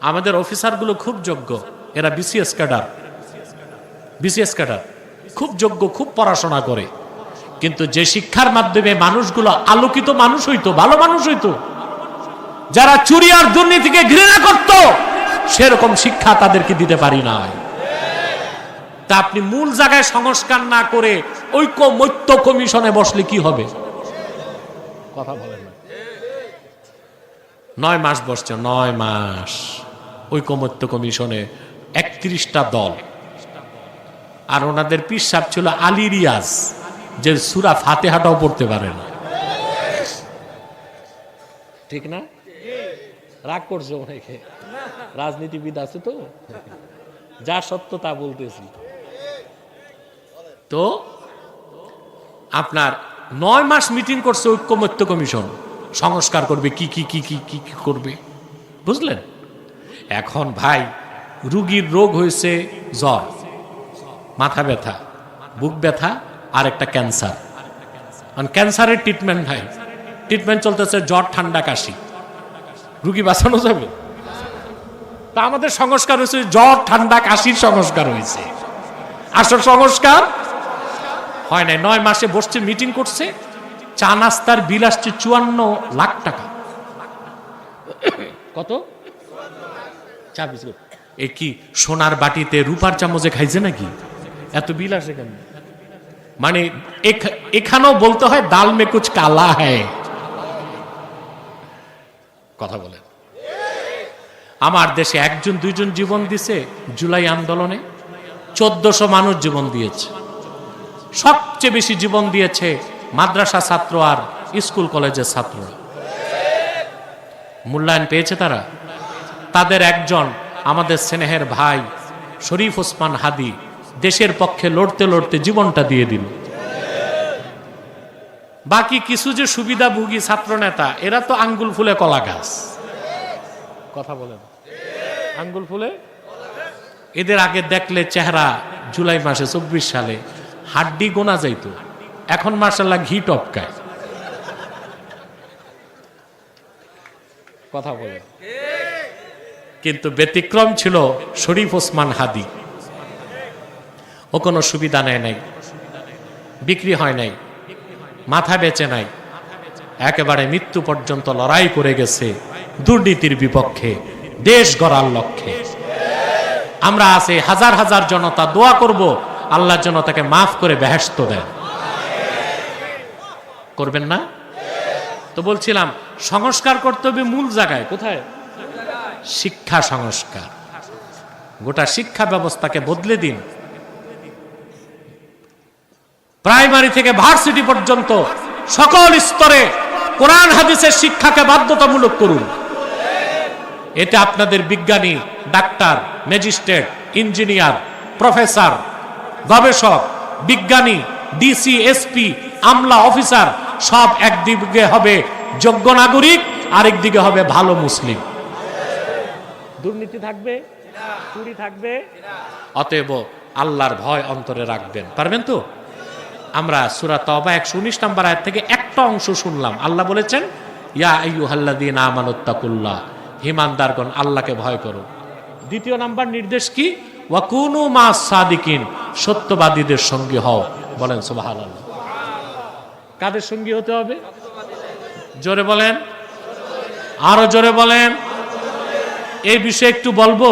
আমাদের অফিসারগুলো খুব যোগ্য, এরা বিসিএস ক্যাডার, বিসিএস ক্যাডার, খুব যোগ্য, খুব পড়াশোনা করে। কিন্তু যে শিক্ষার মাধ্যমে মানুষগুলো আলোকিত মানুষ হইতো, ভালো মানুষ হইতো, যারা চুরি আর দুর্নীতিকে ঘৃণা করত, সেরকম শিক্ষা তাদেরকে দিতে পারি নাই। তা আপনি মূল জায়গায় সংস্কার না করে ঐকমত্য কমিশনে বসলে কি হবে? কথা বলেন না। 9 মাস বসছে, 9 মাস ঐকমত্য কমিশনে, 31টা দল। আর ওনাদের পীর সাহেব ছিল আলী রিয়াজ, যে সূরা ফাতিহাটাও পড়তে পারে না, ঠিক না? রাগ করছে অনেকে, রাজনীতিবিদ আছে তো, যা সত্য তা বলতেছি। তো আপনার 9 মাস মিটিং করছে ঐকমত্য কমিশন, সংস্কার করবে, কি কি কি কি কি কি করবে, বুঝলেন? এখন ভাই রুগীর রোগ হয়েছে জ্বর, মাথা ব্যথা, বুক ব্যথা, আর একটা ক্যান্সার। ক্যান্সারের ট্রিটমেন্ট ভাই, ট্রিটমেন্ট চলতেছে জ্বর, ঠান্ডা, কাশি। রুগী বাঁচানো যাবে? তা আমাদের সংস্কার হয়েছে জ্বর, ঠান্ডা, কাশির সংস্কার হয়েছে, আসল সংস্কার হয় নাই। 9 মাসে বসছে, মিটিং করছে, চা নাস্তার বিল আসছে 54 লাখ টাকা। কত? চা বিস্কুট এ কি সোনার বাটিতে রূপার চামচে খাইছে নাকি? এত বিল আসে কেন? মানে এখানেও বলতে হয় দাল মে কুছ কালা হ্যায়। কথা বলেন। আমার দেশে 1-2 জীবন দিছে জুলাই আন্দোলনে, 1400 মানুষ জীবন দিয়েছে। সবচেয়ে বেশি জীবন দিয়েছে মাদ্রাসা ছাত্র আর স্কুল কলেজের ছাত্ররা। মূল্যায়ন পেয়েছে তারা। তাদের একজন আমাদের স্নেহের ভাই শরীফ ওসমান হাদি দেশের পক্ষে লড়তে লড়তে জীবনটা দিয়ে দিল। বাকি কিছু যে সুবিধাভোগী ছাত্র নেতা, এরা তো আঙ্গুল ফুলে কলা গাছ। কথা বলেন, আঙ্গুল ফুলে। এদের আগে দেখলে চেহারা জুলাই মাসে 24 সালে হাড্ডি গোনা যাইত, এখন মাশাআল্লাহ ঘি টপকায়। কথা বলেন। কিন্তু ব্যতিক্রম ছিল শরীফ ওসমান হাদি। ও কোনো সুবিধা নেয় নাই, বিক্রি হয় নাই, মাথা বেচে নাই, একেবারে মৃত্যু পর্যন্ত লড়াই করে গেছে দুর্নীতির বিপক্ষে, দেশ গড়ার লক্ষ্যে। আমরা আছি হাজার হাজার জনতা, দোয়া করব আল্লাহ জনতাকে মাফ করে বেহেশত দেন। করবেন না? তো বলছিলাম সংস্কার করতে হবে মূল জায়গায়। কোথায়? শিক্ষা সংস্কার। গোটা শিক্ষা ব্যবস্থাকে বদলে দিন। প্রাইমারি থেকে ভার্সিটি পর্যন্ত সকল স্তরে কোরআন হাদিসের শিক্ষাকে বাধ্যতামূলক করুন। এতে আপনাদের বিজ্ঞানী, ডাক্তার, ম্যাজিস্ট্রেট, ইঞ্জিনিয়ার, প্রফেসর গবেষক, বিজ্ঞানী, ডিসি, এসপি, আমলা, অফিসার সব একদিকে হবে যোগ্য নাগরিক, আরেক দিকে হবে ভালো মুসলিম। দুর্নীতি থাকবে, চুরি থাকবে। অতএব আল্লাহর ভয় অন্তরে রাখবেন। পারবেন তো? আমরা সূরা তাওবা 119 নম্বর আয়াত থেকে একটা অংশ শুনলাম। আল্লাহ বলেছেন, ইয়া আইয়ুহাল্লাযীনা আমানুত্তাকুল্লাহ, ঈমানদারগণ আল্লাহকে ভয় করো। দ্বিতীয় নাম্বার নির্দেশ কি? ওয়া কুনু মাস সাদিকিন, সত্যবাদীদের সঙ্গী হও। বলেন সুবহানাল্লাহ। কাদের সঙ্গী হতে হবে? জোরে বলেন, আরো জোরে বলেন। এই বিষয়ে একটু বলবো।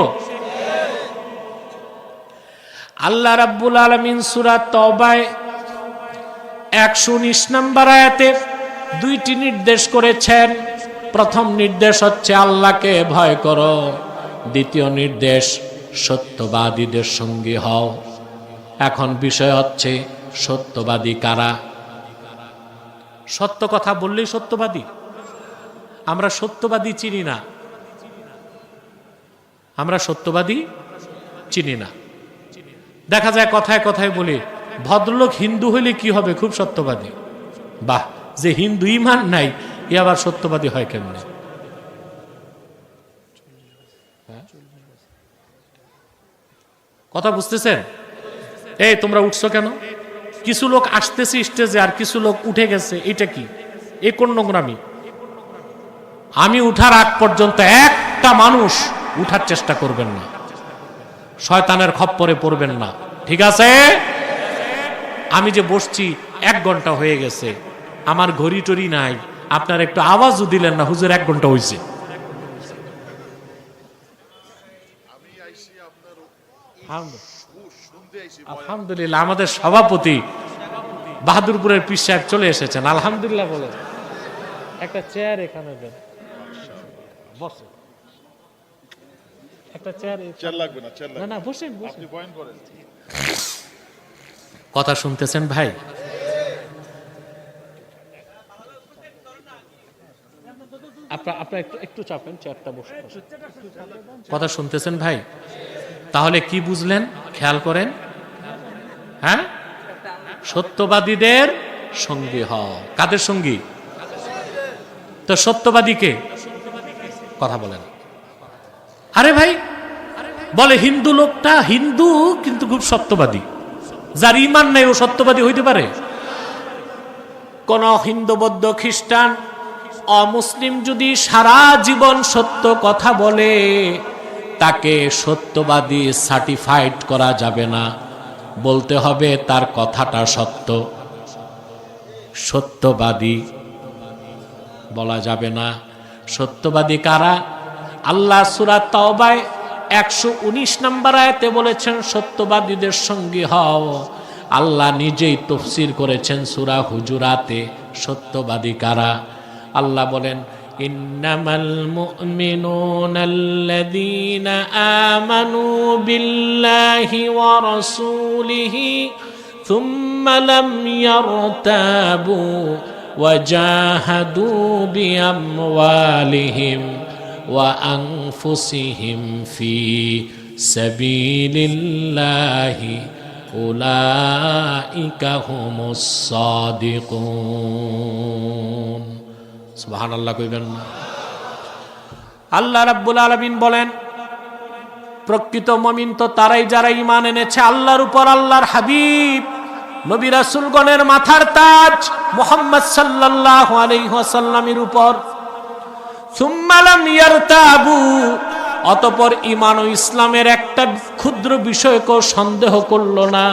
আল্লাহ রাব্বুল আলামিন সূরা তাওবায় 119 নম্বর আয়াতে দুইটি নির্দেশ করেছেন। প্রথম নির্দেশ হচ্ছে আল্লাহকে ভয় করো, দ্বিতীয় নির্দেশ সত্যবাদীদের সঙ্গী হও। এখন বিষয় হচ্ছে সত্যবাদী কারা? সত্য কথা বললেই সত্যবাদী? আমরা সত্যবাদী চিনি না, আমরা সত্যবাদী চিনি না। দেখা যায় কথায় কথায় বলি, ভদ্রলোক হিন্দু হইলে কি হবে, খুব সত্যবাদী। বাহ, যে হিন্দু ইমান নাই এ আবার সত্যবাদী হয় কেমনে? কথা বুঝতেছেন? এই তোমরা উঠছো কেন? কিছু লোক আসতেছে স্টেজে আর কিছু লোক উঠে গেছে, এটা কি? এ কোন নোংরামি? আমি উঠার আগ পর্যন্ত একটা মানুষ উঠার চেষ্টা করবেন না, শয়তানের খপ্পরে পড়বেন না, ঠিক আছে? আমি যে বসছি 1 ঘন্টা হয়ে গেছে, আমার ঘড়ি টড়ি নাই, আপনার একটু আওয়াজও দিলেন না, হুজুর 1 ঘন্টা হয়েছে। আলহামদুলিল্লাহ, আমাদের সভাপতি বাহাদুরপুরের পীর সাহেব চলে এসেছেন, আলহামদুলিল্লাহ বলেন। একটা চেয়ার এখানে দেন, বসে। একটা চেয়ার লাগবে না, চেয়ার লাগবে না, বসেন, আপনি বয়ান করেন। কথা শুনতেছেন ভাই? আপনারা একটু চাপেন, চেয়ারটা বসে। কথা শুনতেছেন ভাই? তাহলে কি বুঝলেন? খেয়াল করেন। হ্যাঁ, সত্যবাদীদের সঙ্গী হও। কাদের সঙ্গী? তো সত্যবাদীকে কথা বলেন। আরে ভাই বলে হিন্দু লোকটা হিন্দু কিন্তু খুব সত্যবাদী। যার ঈমান নাই ও সত্যবাদী হইতে পারে? কোন হিন্দু, বৌদ্ধ, খ্রিস্টান, অমুসলিম যদি সারা জীবন সত্য কথা বলে, তাকে সত্যবাদী সার্টিফাইড করা যাবে না। বলতে হবে তার কথাটা সত্য, সত্যবাদী বলা যাবে না। সত্যবাদী কারা? আল্লাহ সূরা তাওবায় 119 নম্বর আয়াতে বলেছেন সত্যবাদীদের সঙ্গী হও। আল্লাহ নিজেই তাফসীর করেছেন সূরা হুজুরাতে সত্যবাদী কারা। আল্লাহ বলেন, ইন্নামাল মুমিনুনাল্লাযীনা আমানু বিল্লাহি ওয়া রাসূলিহি থুম্মা লাম ইয়ারতাবু ওয়া জাহাদু বিআমওয়ালিহিম ওয়া আনফুসিহিম ফি সাবিলিল্লাহি উলাইকা হুমুস সাদিকুন। সুবহানাল্লাহ কইবেন না? আল্লাহ রাব্বুল আলামিন বলেন, প্রকৃত মুমিন তো তারাই যারা ঈমান এনেছে আল্লাহর উপর, আল্লাহর হাবিব নবী রাসূলগণের মাথার তাজ মুহাম্মদ সাল্লাল্লাহু আলাইহি ওয়াসাল্লামের উপর। সুম্মা লাম ইয়ারতাবু, অতঃপর ঈমান ও ইসলামের একটা ক্ষুদ্র বিষয়কেও সন্দেহ করল না।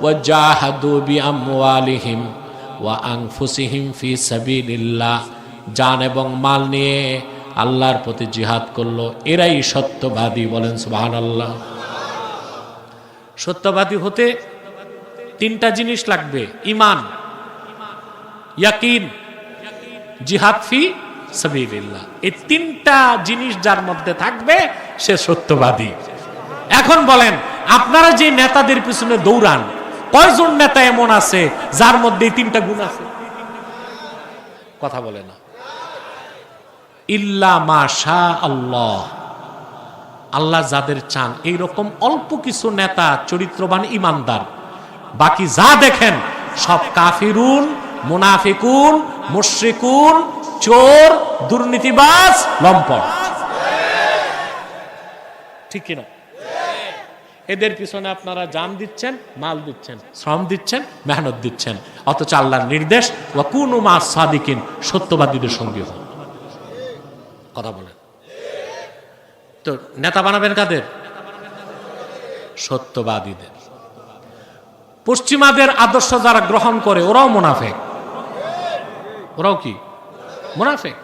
ওয়া জাহাদু বিআমওয়ালিহিম ওয়া আনফুসিহিম ফি সাবিলিল্লাহ, জান এবং মাল নিয়ে আল্লাহর প্রতি জিহাদ করলো, এরাই সত্যবাদী। বলেন সুবহানাল্লাহ। সত্যবাদী হতে 3টা জিনিস লাগবে: ঈমান, ইয়াকিন, জিহাদ ফি সাবিলিল্লাহ। এই 3টা জিনিস যার মধ্যে থাকবে সে সত্যবাদী। এখন বলেন, আপনারা যে নেতাদের পিছনে দৌড়ান, কয়জন নেতা এমন আছে যার মধ্যে এই 3টা গুণ আছে? কথা বলে না। ইল্লা মাশা আল্লাহ, আল্লাহ যাদের চান এইরকম অল্প কিছু নেতা চরিত্রবান ইমানদার, বাকি যা দেখেন সব কাফিরুন, মুনাফিকুন, মুশরিকুন, চোর, দুর্নীতিবাজ, লম্পট। ঠিক কিনা? এদের পিছনে আপনারা জান দিচ্ছেন, মাল দিচ্ছেন, শ্রম দিচ্ছেন, মেহনত দিচ্ছেন, অথচ আল্লাহর নির্দেশ ওয়াকুনু মাস সাদিকিন, সত্যবাদীদের সঙ্গী হন। কথা বলেন তো, নেতা বানাবেন কাদের? সত্যবাদীদের। পশ্চিমাদের আদর্শ যারা গ্রহণ করে ওরাও মুনাফিক। ওরাও কি মুনাফিক?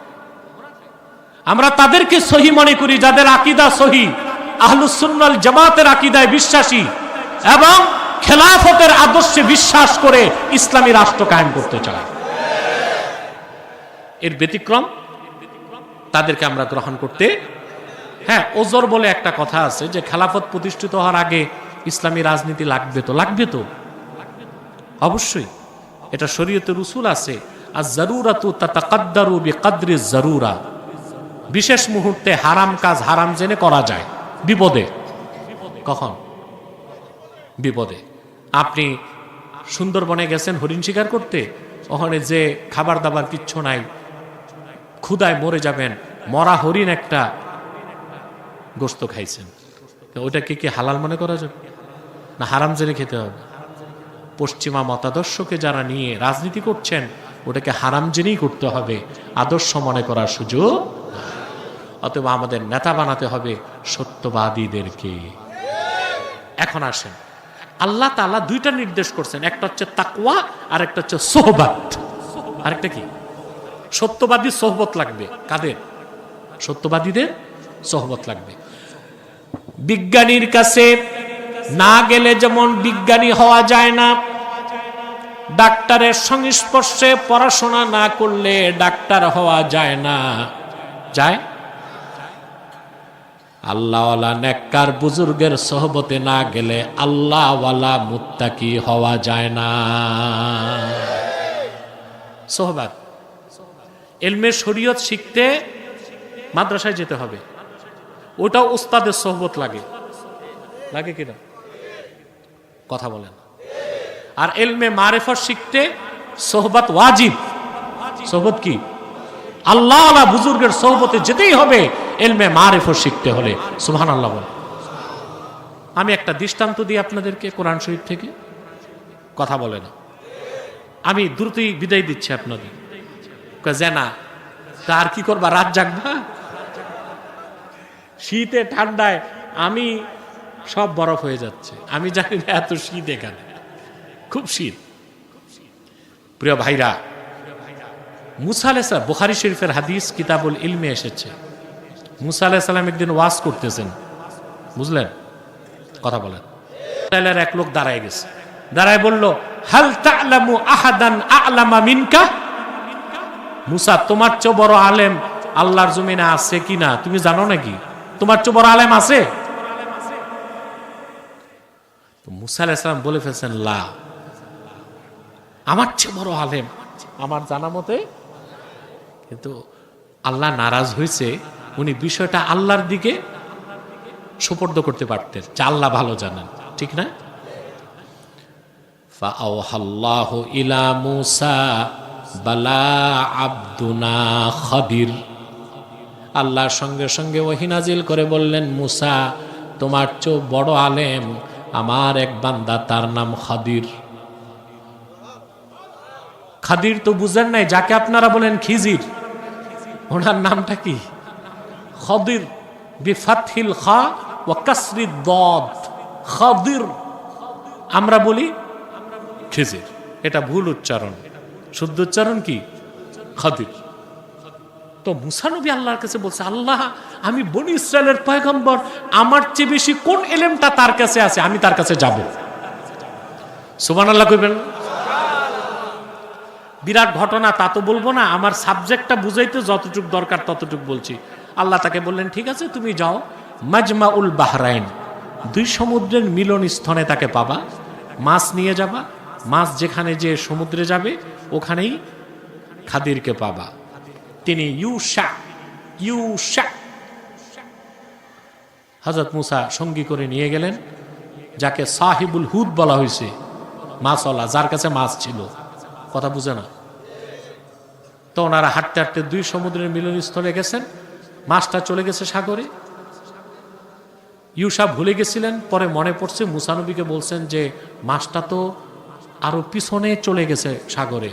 আমরা তাদেরকে সহি মনে করি যাদের আকীদা সহি, আহলুস সুন্নাহ ওয়াল জামাতের আকীদায় বিশ্বাসী এবং খেলাফতের আদর্শে বিশ্বাস করে ইসলামী রাষ্ট্র কায়েম করতে চায়। এর ব্যতিক্রম তাদেরকে আমরা গ্রহণ করতে, হ্যাঁ, ওজর বলে একটা কথা আছে যে খেলাফত প্রতিষ্ঠিত হওয়ার আগে ইসলামী রাজনীতি লাগবে তো, লাগবে তো অবশ্যই, এটা শরীয়তের উসুল আছে। আর জারুরাতু তাতাকাদ্দারু বিকদরি জারুরা, বিশেষ মুহূর্তে হারাম কাজ হারাম জেনে করা যায়, বিপদে। কখন? বিপদে। আপনি সুন্দরবনে গেছেন হরিণ শিকার করতে, ওখানে যে খাবার দাবার কিচ্ছু নাই, ক্ষুধায় মরে যাবেন, মরা হরিণ একটা গোস্ত খাইছেন, ওইটাকে কি হালাল মনে করা যাবে না হারাম জেনে খেতে হবে? পশ্চিমা মতাদর্শকে যারা নিয়ে রাজনীতি করছেন ওটাকে হারাম জেনেই করতে হবে, আদর্শ মনে করার সুযোগ। অতএব আমাদের নেতা বানাতে হবে সত্যবাদীদেরকে। এখন আসেন, আল্লাহ তাআলা দুইটা নির্দেশ করছেন, একটা হচ্ছে তাকওয়া আর একটা হচ্ছে সোহবত। আরেকটা কি? সত্যবাদী সোহবত লাগবে। কাদের? সত্যবাদীদের সোহবত লাগবে। বিজ্ঞানীর কাছে না গেলে যেমন বিজ্ঞানী হওয়া যায় না, ডাক্তারের সংস্পর্শে পড়াশোনা না করলে ডাক্তার হওয়া যায় না। যায়? আল্লাহওয়ালা নেককার বুজুর্গের সোহবতে না গেলে আল্লাহওয়ালা মুত্তাকি হওয়া যায় না। সোহবত, ইলমে শরীয়ত শিখতে মাদ্রাসায় যেতে হবে, ওটাও উস্তাদের সোহবত লাগে। লাগে কিনা? কথা বলেন। আর ইলমে মারিফত শিখতে সোহবত ওয়াজিব। সোহবত কি? আল্লাহওয়ালা বুজুর্গের সোহবতে যেতেই হবে ইলমে মারিফত শিখতে হলে। সুবহানাল্লাহ বলেন। আমি একটা দৃষ্টান্ত দিই আপনাদেরকে কোরআন শরীফ থেকে, কথা বলে না, আমি দ্রুতই বিদায় দিচ্ছি আপনাদের। জেনা তার কি করবা, রাত জাগবা? শীতে ঠান্ডায় আমি সব বরফ হয়ে যাচ্ছে, আমি জানি না এত শীত, এখানে খুব শীত। প্রিয় ভাইরা, মুসা আলাইহিস সালাম, বুখারী শরীফের হাদিস কিতাবুল ইলমে এসেছে, মুসা আলাইহিস সালাম একদিন ওয়াজ করতেছেন, বুঝলেন? কথা বলেন। ইসরায়েলের এক লোক দাঁড়ায় গেছে, দাঁড়ায় বলল, হাল তা'লামু আহাদান আ'লামা মিনকা? মুসা, তোমার চেয়ে বড় আলেম আল্লাহর জমিনে আছে কিনা তুমি জানো নাকি? তোমার চেয়ে বড় আলেম আছে? মুসা আলাইহিস সালাম বলে ফেলছেন, লা, আমার চেয়ে বড় আলেম আমার জানা মতে। কিন্তু আল্লাহ নারাজ হয়েছে, উনি বিষয়টা আল্লাহর দিকে সুপর্দ করতে পারতেন, যা আল্লাহ ভালো জানেন, ঠিক না? ফাআওহাল্লাহু ইলা মুসা বালা আব্দুনা খাদির, আল্লাহর সঙ্গে সঙ্গে ওহী নাজিল করে বললেন, মুসা, তোমার চেয়ে বড় আলেম আমার এক বান্দা, তার নাম খাদির। খাদির তো বুঝেন নাই, যাকে আপনারা বলেন খিজির, ওনার নামটা কি? খাদির, বিফাতহিল খা ওয়া কাসরিদ দাদ, খাদির। আমরা বলি খিজির, এটা ভুল উচ্চারণ, শুদ্ধ উচ্চারণ কি? খাদির। তো মুসা নবী আল্লাহর কাছে বলছে, আল্লাহ, আমি বনি ইসরায়েলের পয়গম্বর, আমার চেয়ে বেশি কোন ইলমটা তার কাছে আছে, আমি তার কাছে যাব। সুবহানাল্লাহ কইবেন? বিরাট ঘটনা তা তো বলবো না, আমার সাবজেক্টটা বুঝাইতে যতটুকু দরকার ততটুকু বলছি। আল্লাহ তাকে বললেন, ঠিক আছে, তুমি যাও মাজমাউল বাহরাইন, দুই সমুদ্রের মিলন স্থানে তাকে পাবা, মাছ নিয়ে যাবা, মাছ যেখানে যে সমুদ্রে যাবে ওখানেই খাদিরকে পাবা। তিনি ইউশা হযরত মুসা সঙ্গী করে নিয়ে গেলেন, যাকে সাহিবুল হুদ বলা হয়েছে, মাছওয়ালা, যার কাছে মাছ ছিল। কথা বুঝে না? তো ওনারা হাঁটতে হাঁটতে দুই সমুদ্রের মিলনস্থলে গেছেন, মাছটা চলে গেছে সাগরে। ইউসা ভুলে গেছিলেন, পরে মনে পড়ছে, মুসা নবীকে বলছেন যে মাছটা তো আরো পিছনে চলে গেছে সাগরে,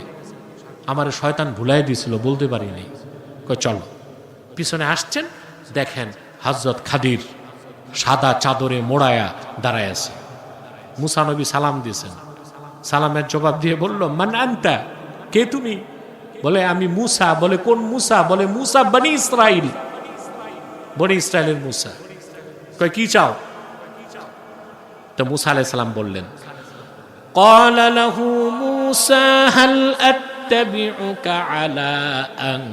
আমার শয়তান ভুলাই দিয়েছিল, বলতে পারিনি। কই চলো। পিছনে আসছেন, দেখেন হযরত খাদির সাদা চাদরে মোড়ায়া দাঁড়ায় আছে। মুসা নবী সালাম দিয়েছেন, সালামের জবাব দিয়ে বলল, মান আনতা, কে তুমি? বলে আমি মুসা। বলে কোন মুসা? বলে মুসা বনি ইসরাইল, বনি ইসরাইলের মুসা। কয় কি চাও? তো মুসা আলাইহিস সালাম বললেন, قال له موسى هل أتبعك على أن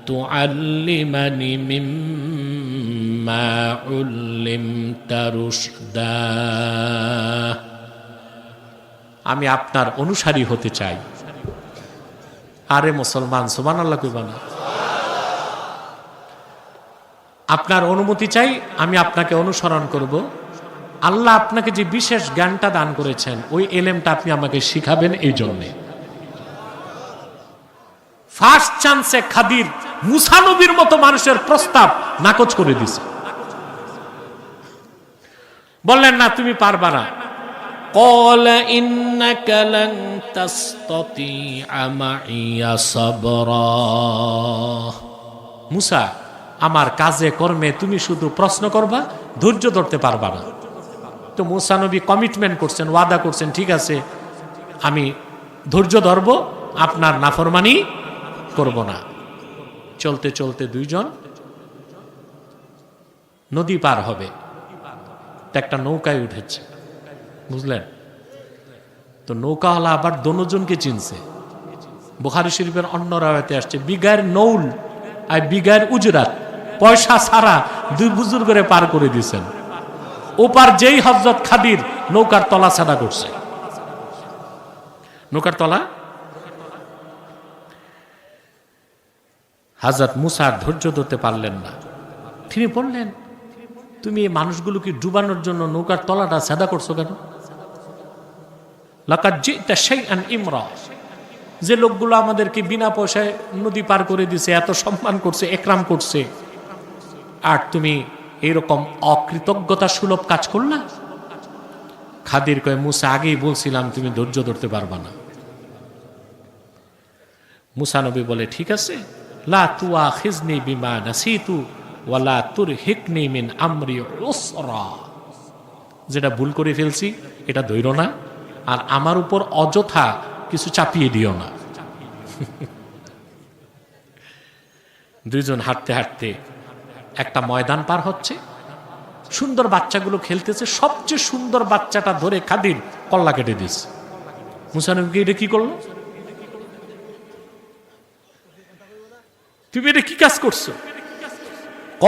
تعلمني مما علمت رشدا। আমি আপনার অনুসারী হতে চাই। আরে মুসলমান, সুবহানাল্লাহ কইবা না? আপনার অনুমতি চাই, আমি আপনাকে অনুসরণ করব। আল্লাহ আপনাকে যে বিশেষ জ্ঞানটা দান করেছেন, ওই এলেমটা আপনি আমাকে শিখাবেন, এই জন্যে। ফার্স্ট চান্সে খাদির মুসা নবীর মতো মানুষের প্রস্তাব নাকচ করে দিছে। বললেন না, তুমি পারবা না। قال إنك لن تستطيع معي صبرا। মুসা, আমার কাজে কর্মে তুমি শুধু প্রশ্ন করবা, ধৈর্য ধরতে পারবা না। তো মুসা নবী কমিটমেন্ট করছেন, ওয়াদা করছেন, ঠিক আছে আমি ধৈর্য ধরব, আপনার নাফরমানি করব না। চলতে চলতে দুইজন নদী পার হবে, তো একটা নৌকায় উঠেছে, বুঝলেন? তো নৌকাওয়ালা আবার দোনোজনকে চিনছে। বুখারী শরীফের অন্য রাওয়াতে আসছে, বিগার নৌল আর বিগার উজরাত, পয়সা ছাড়া দুই বুজুর্গরে পার করে দিয়েছেন। ওপার যেই হযরত খাদির নৌকার তলা ছাড়া করছে, নৌকার তলা। হযরত মুসা ধৈর্য ধরতে পারলেন না। তিনি বললেন, তুমি এই মানুষগুলোকে ডুবানোর জন্য নৌকার তলাটা সাদা করছো কেন? লাকাদ জিতা শাইআন ইমরা, যে লোকগুলো আমাদেরকে বিনা পয়সায় নদী পার করে দিছে, এত সম্মান করছে, একরাম করছে, আর তুমি এইরকম অকৃতজ্ঞতা সুলভ কাজ করলা? খাদির কয়, মুসা আগেই বলছিলাম তুমি ধৈর্য ধরতে পারবা না। মুসা নবী বলে, ঠিক আছে, লা তুআখিজনি বিমা নাসিতু ওয়ালা তুরহিকনি মিন আমরি উসরা, যেটা ভুল করে ফেলছি এটা ধৈর্য না, আর আমার উপর অযথা কিছু চাপিয়ে দিও না। দুইজন হাঁটতে হাঁটতে একটা ময়দান পার হচ্ছে, সুন্দর বাচ্চাগুলো খেলতেছে। সবচেয়ে সুন্দর বাচ্চাটা ধরে খাদির কল্লা কেটে দিচ্ছে। মুসা নবী এটা কি করলো? তুমি এটা কি কাজ করছো?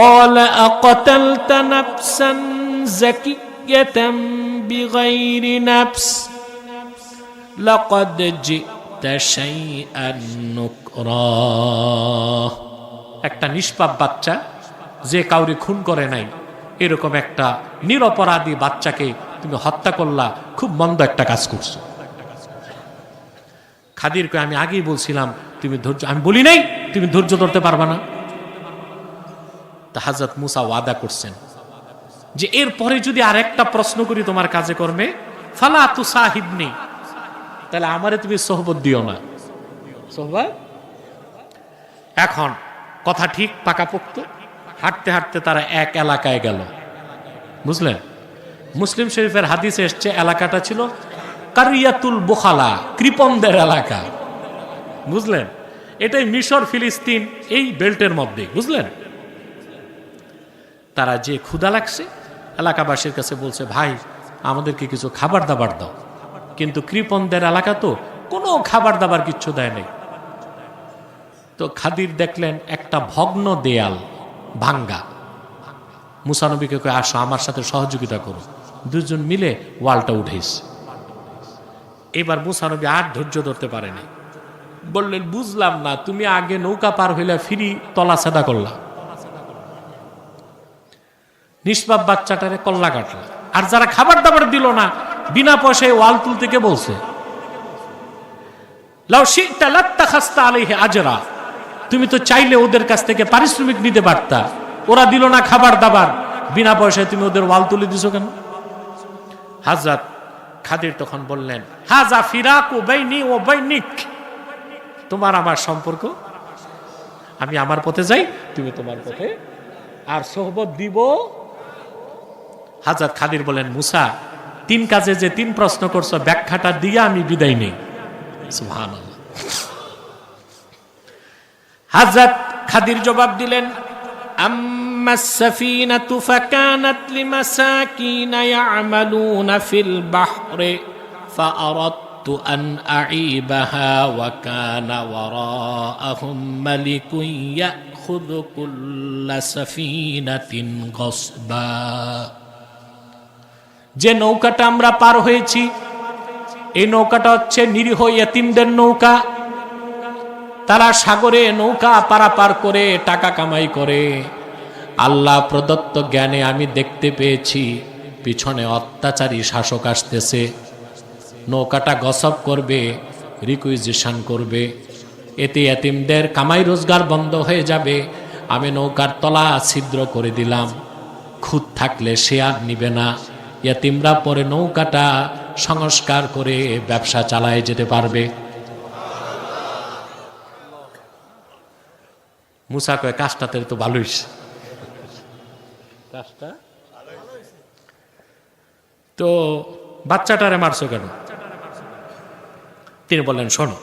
قال أقتلت نفسا زكية بغير نفس لقد جئت شيئا نكرا। একটা নিষ্পাপ বাচ্চা যে কাউরে খুন করে নাই, এরকম একটা নিরপরাধী বাচ্চাকে তুমি হত্যা করলা, খুব মন্দ একটা কাজ করছো। খাদির কয়, আমি আগেই বলছিলাম তুমি ধৈর্য, আমি বলি নাই তুমি ধৈর্য ধরতে পারবা না। তা হযরত মুসা ওয়াদা করছেন যে এরপরে যদি আরেকটা প্রশ্ন করি তোমার কাজে কর্মে, ফালা তুসাহিবনি, তাহলে আমারে তুমি সোহবত দিও না। সোহবত এখন কথা ঠিক পাকাপোক্ত। হাঁটতে হাঁটতে তারা এক এলাকায় গেল, বুঝলেন? মুসলিম শরীফের হাদিসে এসছে, এলাকাটা ছিল কারিয়াতুল বুখালা, কৃপণদের এলাকা, বুঝলেন? এটাই মিশর ফিলিস্তিন এই বেল্টের মধ্যে, বুঝলেন? তারা যে ক্ষুধা লাগছে, এলাকাবাসীর কাছে বলছে, ভাই আমাদেরকে কিছু খাবার দাবার দাও। কিন্তু কৃপণদের এলাকা তো কোনো খাবার দাবার কিচ্ছু দেয় নাই। তো খাদির দেখলেন একটা ভগ্ন দেয়াল, ভাঙ্গা। মুসা নবীকে কয়, আসো আমার সাথে সহযোগিতা করো। দুজন মিলে ওয়ালটা উঠেছে। এবার মুসা নবী আর ধৈর্য ধরতে পারেনি, বললেন, বুঝলাম না, তুমি আগে নৌকা পার হইলা, ফিরি তলা সাদা করলা। নিষ্পাপ বাচ্চাটারে কল্লা কাটল। আর যারা খাবার দাবার দিল না, বিনা পয়সায় ওয়াল তুলতে কে বলছে? লাউ শি'তা লাত্তাখাযতা আলাইহি আজরা, তুমি তো চাইলে ওদের কাছ থেকে পারিশ্রমিক নিতে পারতা। ওরা দিল না খাবার দাবার, বিনা পয়সায় তুমি ওদের ওয়াল তুলে দিছো কেন? হযরত খাদির তখন বললেন, হাযা ফিরাকু বাইনি ওয়া বাইনিক, তোমার আমার সম্পর্ক, আমি আমার পথে যাই, তুমি তোমার পথে, আর সোহবত দিব। হযরত খাদির বলেন, মুসা, 3 কাজে যে 3 প্রশ্ন করছো, ব্যাখ্যাটা দিয়ে আমি বিদায় নেই। সুবহানাল্লাহ। হযরত খাদির জবাব দিলেন, আম্মাস সাফিনাতু ফাকানাত লিমাসাকিনা ইয়ামালুনা ফিল বাহরি ফাআরাদতু আন আঈবাহা ওয়া কানা ওয়ারাআহুম মালিকুন ইয়াখুযু কুল্লা সাফিনাতিন গসবা। যে নৌকাটা আমরা পার হয়েছি, এই নৌকাটা হচ্ছে নিরীহ ইয়েতিমদের নৌকা। তারা সাগরে নৌকা পারাপার করে টাকা কামাই করে। আল্লাহ প্রদত্ত জ্ঞানে আমি দেখতে পেয়েছি পিছনে অত্যাচারী শাসক আসতেছে, নৌকাটা গসব করবে, রিকুইজিশন করবে, এতে ইয়েতিমদের কামাই রোজগার বন্ধ হয়ে যাবে। আমি নৌকার তলা ছিদ্র করে দিলাম, খুঁত থাকলে সে আর নিবে না। ইয়েতিমরা পরে নৌকাটা সংস্কার করে ব্যবসা চালায় যেতে পারবে। মুসা কয়, কাজটাতে তো ভালোই, কাজটা তো বাচ্চাটারে মারছো কেন? তিনি বললেন, শোনো,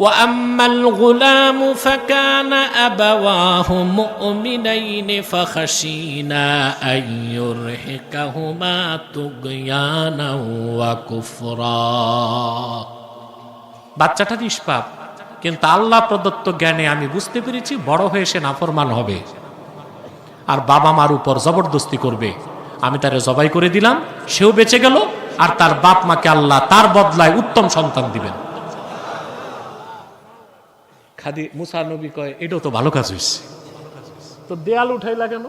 وَأَمَّا الْغُلَامُ فَكَانَ أَبَوَاهُ مُؤْمِنَيْنِ فَخَشِينَا أَن يُرْهِقَهُمَا طُغْيَانًا وَكُفْرًا। বাচ্চাটা নিষ্পাপ, কিন্তু আল্লাহ প্রদত্ত জ্ঞানে আমি বুঝতে পেরেছি বড় হয়ে সে নাফরমান হবে আর বাবা মার উপর জবরদস্তি করবে। আমি তারে জবাই করে দিলাম, সেও বেঁচে গেল, আর তার বাপ মাকে আল্লাহ তার বদলায় উত্তম সন্তান দিবেন। খাদি মুসা নবী কয়, এটাও তো ভালো কাজ হয়েছে, তো দেয়াল উঠাইলা কেন?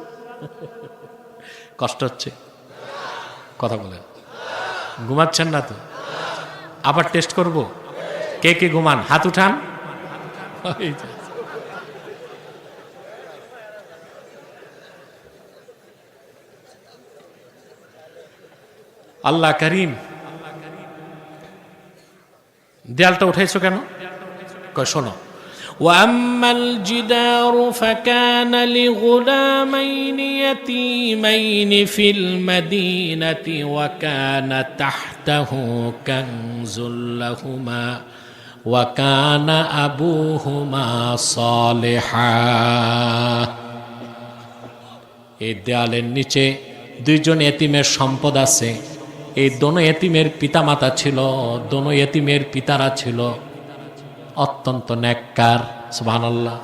কষ্ট হচ্ছে? কথা বলেন, ঘুমাচ্ছেন না তো? আবার টেস্ট করব, কে কে ঘুমান হাত উঠান। আল্লাহ করিম, দেয়ালটা উঠাইছো কেন? কয়, শোনো, وَأَمَّا الْجِدَارُ فَكَانَ لِغُلَامَيْنِ يَتِيمَيْنِ فِي الْمَدِينَةِ وَكَانَ تَحْتَهُ كَنْزٌ لَهُمَا وَكَانَ أَبُوهُمَا صَالِحًا। এই দেয়ালের নিচে 2 জন এতিমের সম্পদ আছে। এই দোনো এতিমের পিতামাতা ছিল, দোনো এতিমের পিতারা ছিল অত্যন্ত নেককার। সুবহানাল্লাহ।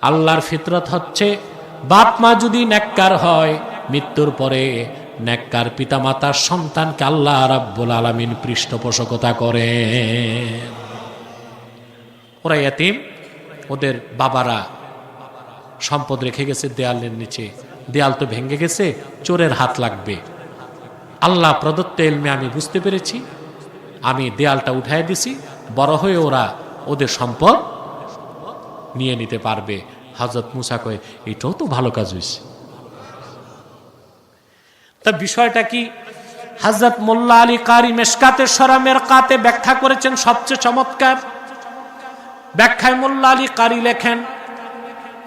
আল্লাহর ফিতরত হচ্ছে, বাপ মা যদি নেককার হয়, মৃত্যুর পরে নেককার পিতামাতার সন্তানকে আল্লাহ রাব্বুল আলামিন পৃষ্ঠপোষকতা করে। ওরা এতিম, ওদের বাবারা সম্পদ রেখে গেছে দেয়ালের নিচে, দেয়াল তো ভেঙে গেছে, চোরের হাত লাগবে। আল্লাহ প্রদত্ত ইলমে আমি বুঝতে পেরেছি, আমি দেয়ালটা উঠায় দিছি, বড় হয়ে ওরা ওদের সম্পদ নিয়ে নিতে পারবে। হযরত মুসা কয়, এটাও তো ভালো কাজ হয়েছে। তা বিষয়টা কি? হযরত মোল্লা আলী কারি মেশকাতে শরামের কাতে ব্যাখ্যা করেছেন সবচেয়ে চমৎকার ব্যাখ্যায়। মোল্লা আলী কারি লেখেন,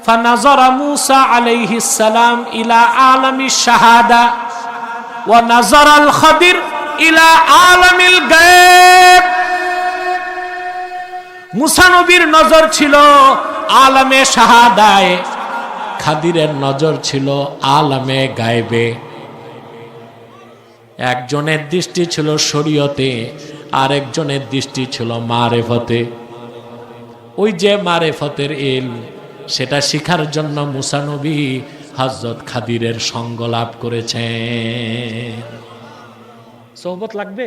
ফানাজারা মুসা আলাইহিস সালাম ইলা আলামি শাহাদা ওয়া নাজারা আল খাদির ইলা আলামিল গায়ব। মুসা নবীর নজর ছিল আলামে শাহাদায়, খাদিরের নজর ছিল আলামে গায়বে। একজনের দৃষ্টি ছিল শরীয়তে, আর একজনের দৃষ্টি ছিল মারেফতে। ওই যে মারেফতের ইলম, সেটা শিখার জন্য মুসা নবী হযরত খাদিরের সঙ্গ লাভ করেছেন। সোহবত লাগবে?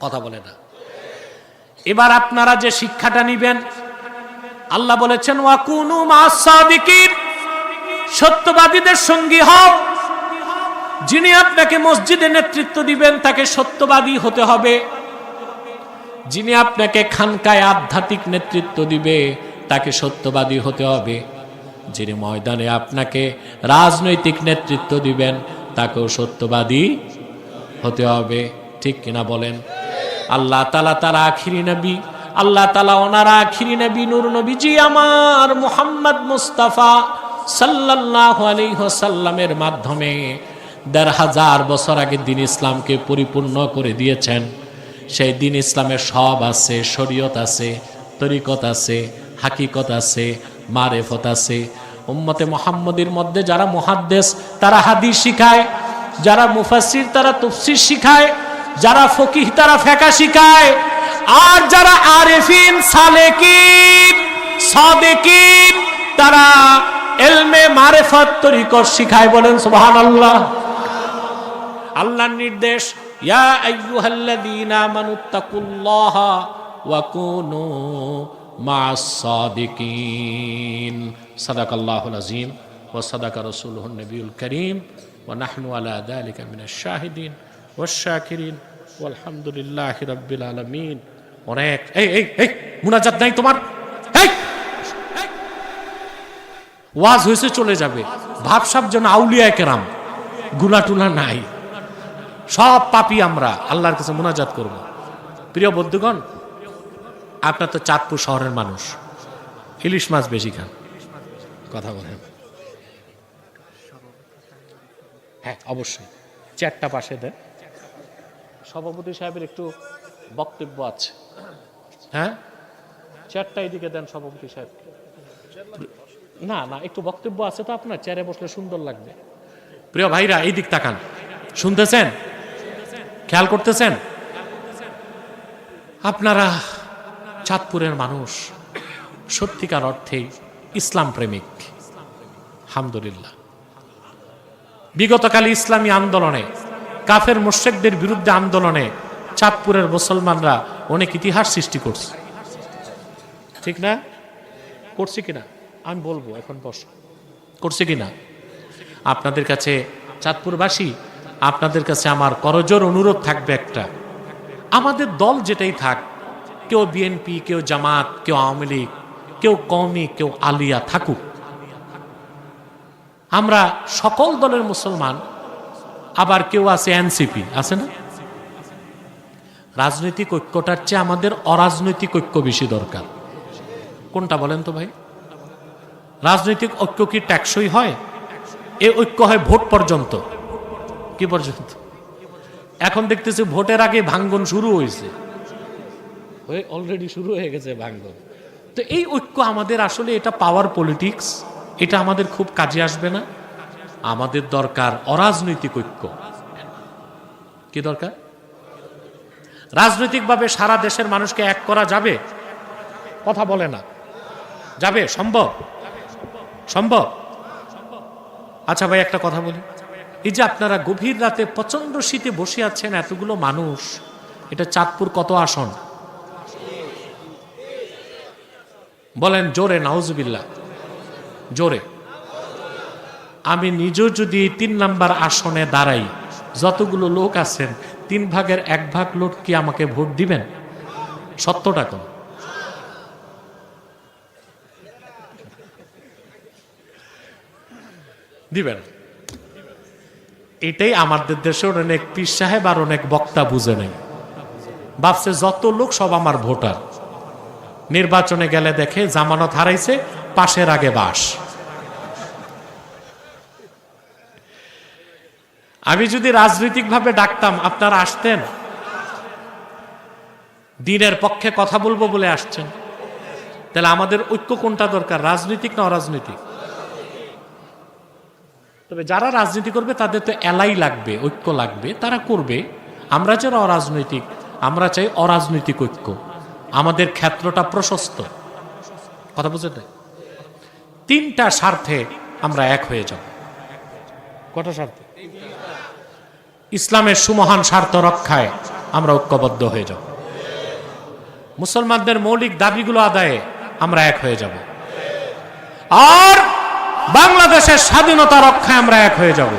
কথা বলে না। এবার আপনারা যে শিক্ষাটা নিবেন, আল্লাহ বলেছেন ওয়াকুনু মাস সাদিকিন, সত্যবাদীদের সঙ্গী হও। যিনি আপনাকে মসজিদে নেতৃত্ব দিবেন তাকে সত্যবাদী হতে হবে। যিনি আপনাকে খানকায় আধ্যাত্মিক নেতৃত্ব দিবে তাকে সত্যবাদী হতে হবে। যিনি ময়দানে আপনাকে রাজনৈতিক নেতৃত্ব দিবেন তাকেও সত্যবাদী হতে হবে। ঠিক কিনা বলেন? আল্লাহ তাআলা তার আখিরি নবী, আল্লাহ তাআলা ওনার আখিরি নবী নূর নবীজি আমার মুহাম্মদ মুস্তাফা সাল্লাল্লাহু আলাইহি ওয়াসাল্লামের মাধ্যমে ১৫০০ বছর আগে দ্বীন ইসলামকে পরিপূর্ণ করে দিয়েছেন। সেই দ্বীন ইসলামের সব আছে, শরীয়ত আছে, তরিকত আছে, হাকিকত আছে, মারেফত আছে। উম্মতে মুহাম্মদীর মধ্যে যারা মুহাদ্দিস তারা হাদিস শিখায়, যারা মুফাসসির তারা তাফসীর শিখায়, যারা ফকিহ তারা ফিকহ শিখায়, আর যারা আরিফিন সালেকিন সাদিকিন তারা ইলমে মারিফত তরিকত শিখায়। বলেন সুবহানাল্লাহ। আল্লাহর নির্দেশ, ইয়া আইয়ুহাল্লাযীনা আমানুত্তাকুল্লাহা ওয়া কুনু মা'আস সাদিকিন। সাদাকাল্লাহুল আযীম ওয়া সাদাকা রাসূলুহুন নবিয়ুল কারীম ওয়া নাহনু আলা যালিকা মিনাশ শাহিদিন ওয়াশ শাকিরিন ওয়ালহামদুলিল্লাহি রাব্বিল আলামিন। অনেক এই মুনাজাত নাই তোমার? এই ওয়াজ হয়েছে চলে যাবে, ভাবসাব যেন আউলিয়ায়ে কেরাম, গুনাহ টুনা নাই, সব পাপী আমরা আল্লাহর কাছে মুনাজাত করব। প্রিয় বন্ধুগণ, আপনার তো চাঁদপুর শহরের মানুষ, ইলিশ মাছ বেশি খান, কথা বলেন? হ্যাঁ অবশ্যই, চেয়ারটা পাশে দেন। সভাপতি সাহেবের একটু বক্তব্য আছে। হ্যাঁ, চেয়ারটা এদিকে দেন সভাপতি সাহেব। না না, একটু বক্তব্য আছে তো আপনার, চেয়ারে বসলে সুন্দর লাগবে। প্রিয় ভাইরা, এই দিক তাকান, শুনতেছেন, খেয়াল করতেছেন? আপনারা চাঁদপুরের মানুষ সত্যিকার অর্থেই ইসলাম প্রেমিক, আলহামদুলিল্লাহ। বিগতকালে ইসলামী আন্দোলনে, কাফের মুশরিকদের বিরুদ্ধে আন্দোলনে চাঁদপুরের মুসলমানরা অনেক ইতিহাস সৃষ্টি করছে, ঠিক না? করছে কিনা আমি বলবো, এখন বস, করছে কিনা? আপনাদের কাছে চাঁদপুরবাসী, আপনাদের কাছে আমার করজোর অনুরোধ থাকবে একটা, আমাদের দল যেটাই থাক, কেউ বিএনপি, কেউ জামাত, কেউ আওয়ামী লীগ, কেউ কওমি, কেউ আলিয়া থাকুক, আমরা সকল দলের মুসলমান। আবার কেউ আছে এনসিপি, আছে না? রাজনৈতিক ঐক্যটার চেয়ে আমাদের অরাজনৈতিক ঐক্য বেশি দরকার। কোনটা বলেন তো ভাই? রাজনৈতিক ঐক্য কি টেকসই হয়? এ ঐক্য হয় ভোট পর্যন্ত। কি পর্যন্ত? এখন দেখতেছি ভোটের আগে ভাঙ্গন শুরু হয়েছে, অলরেডি শুরু হয়ে গেছে ভাঙ্গন। তো এই ঐক্য আমাদের আসলে, এটা পাওয়ার পলিটিক্স, এটা আমাদের খুব কাজে আসবে না। আমাদের দরকার অরাজনৈতিক ঐক্য। কি দরকার? রাজনৈতিকভাবে সারা দেশের মানুষকে এক করা যাবে? কথা বলে না, যাবে? সম্ভব? সম্ভব? আচ্ছা ভাই, একটা কথা বলি, এই যে আপনারা গভীর রাতে প্রচন্ড শীতে বসে আছেন এতগুলো মানুষ, এটা চাঁদপুর কত আসন বলেন? জোরে নাউজুবিল্লাহ, জোরে। আমি নিজেও যদি ৩ নাম্বার আসনে দাঁড়াই, যতগুলো লোক আছেন 1/3 লোক কি আমাকে ভোট দিবেন? সত্যটা কোন? দিবেন? এটাই আমাদের দেশের অনেক পীর সাহেব আর অনেক বক্তা বুঝে নেই, ভাবছে যত লোক সব আমার ভোটার। নির্বাচনে গেলে দেখে জামানত হারাইছে, পাশের আগে বাস। আমি যদি রাজনৈতিকভাবে ডাকতাম, আপনারা আসতেন? দ্বীনের পক্ষে কথা বলবো বলে আসছেন। তাহলে আমাদের ঐক্য কোনটা দরকার, রাজনৈতিক না অরাজনৈতিক? তবে যারা রাজনীতি করবে তাদের তো এলাই লাগবে, ঐক্য লাগবে, তারা করবে। আমরা যারা অরাজনৈতিক, আমরা চাই অরাজনৈতিক ঐক্য। আমাদের ক্ষেত্রটা প্রশস্ত, কথা বুঝতে? 3টা স্বার্থে আমরা এক হয়ে যাব। কটা স্বার্থে? ইসলামের সুমহান স্বার্থ রক্ষায় আমরা ঐক্যবদ্ধ হয়ে যাব। মুসলমানদের মৌলিক দাবিগুলো আদায়ে আমরা এক হয়ে যাব। আর বাংলাদেশের স্বাধীনতা রক্ষায় আমরা এক হয়ে যাব।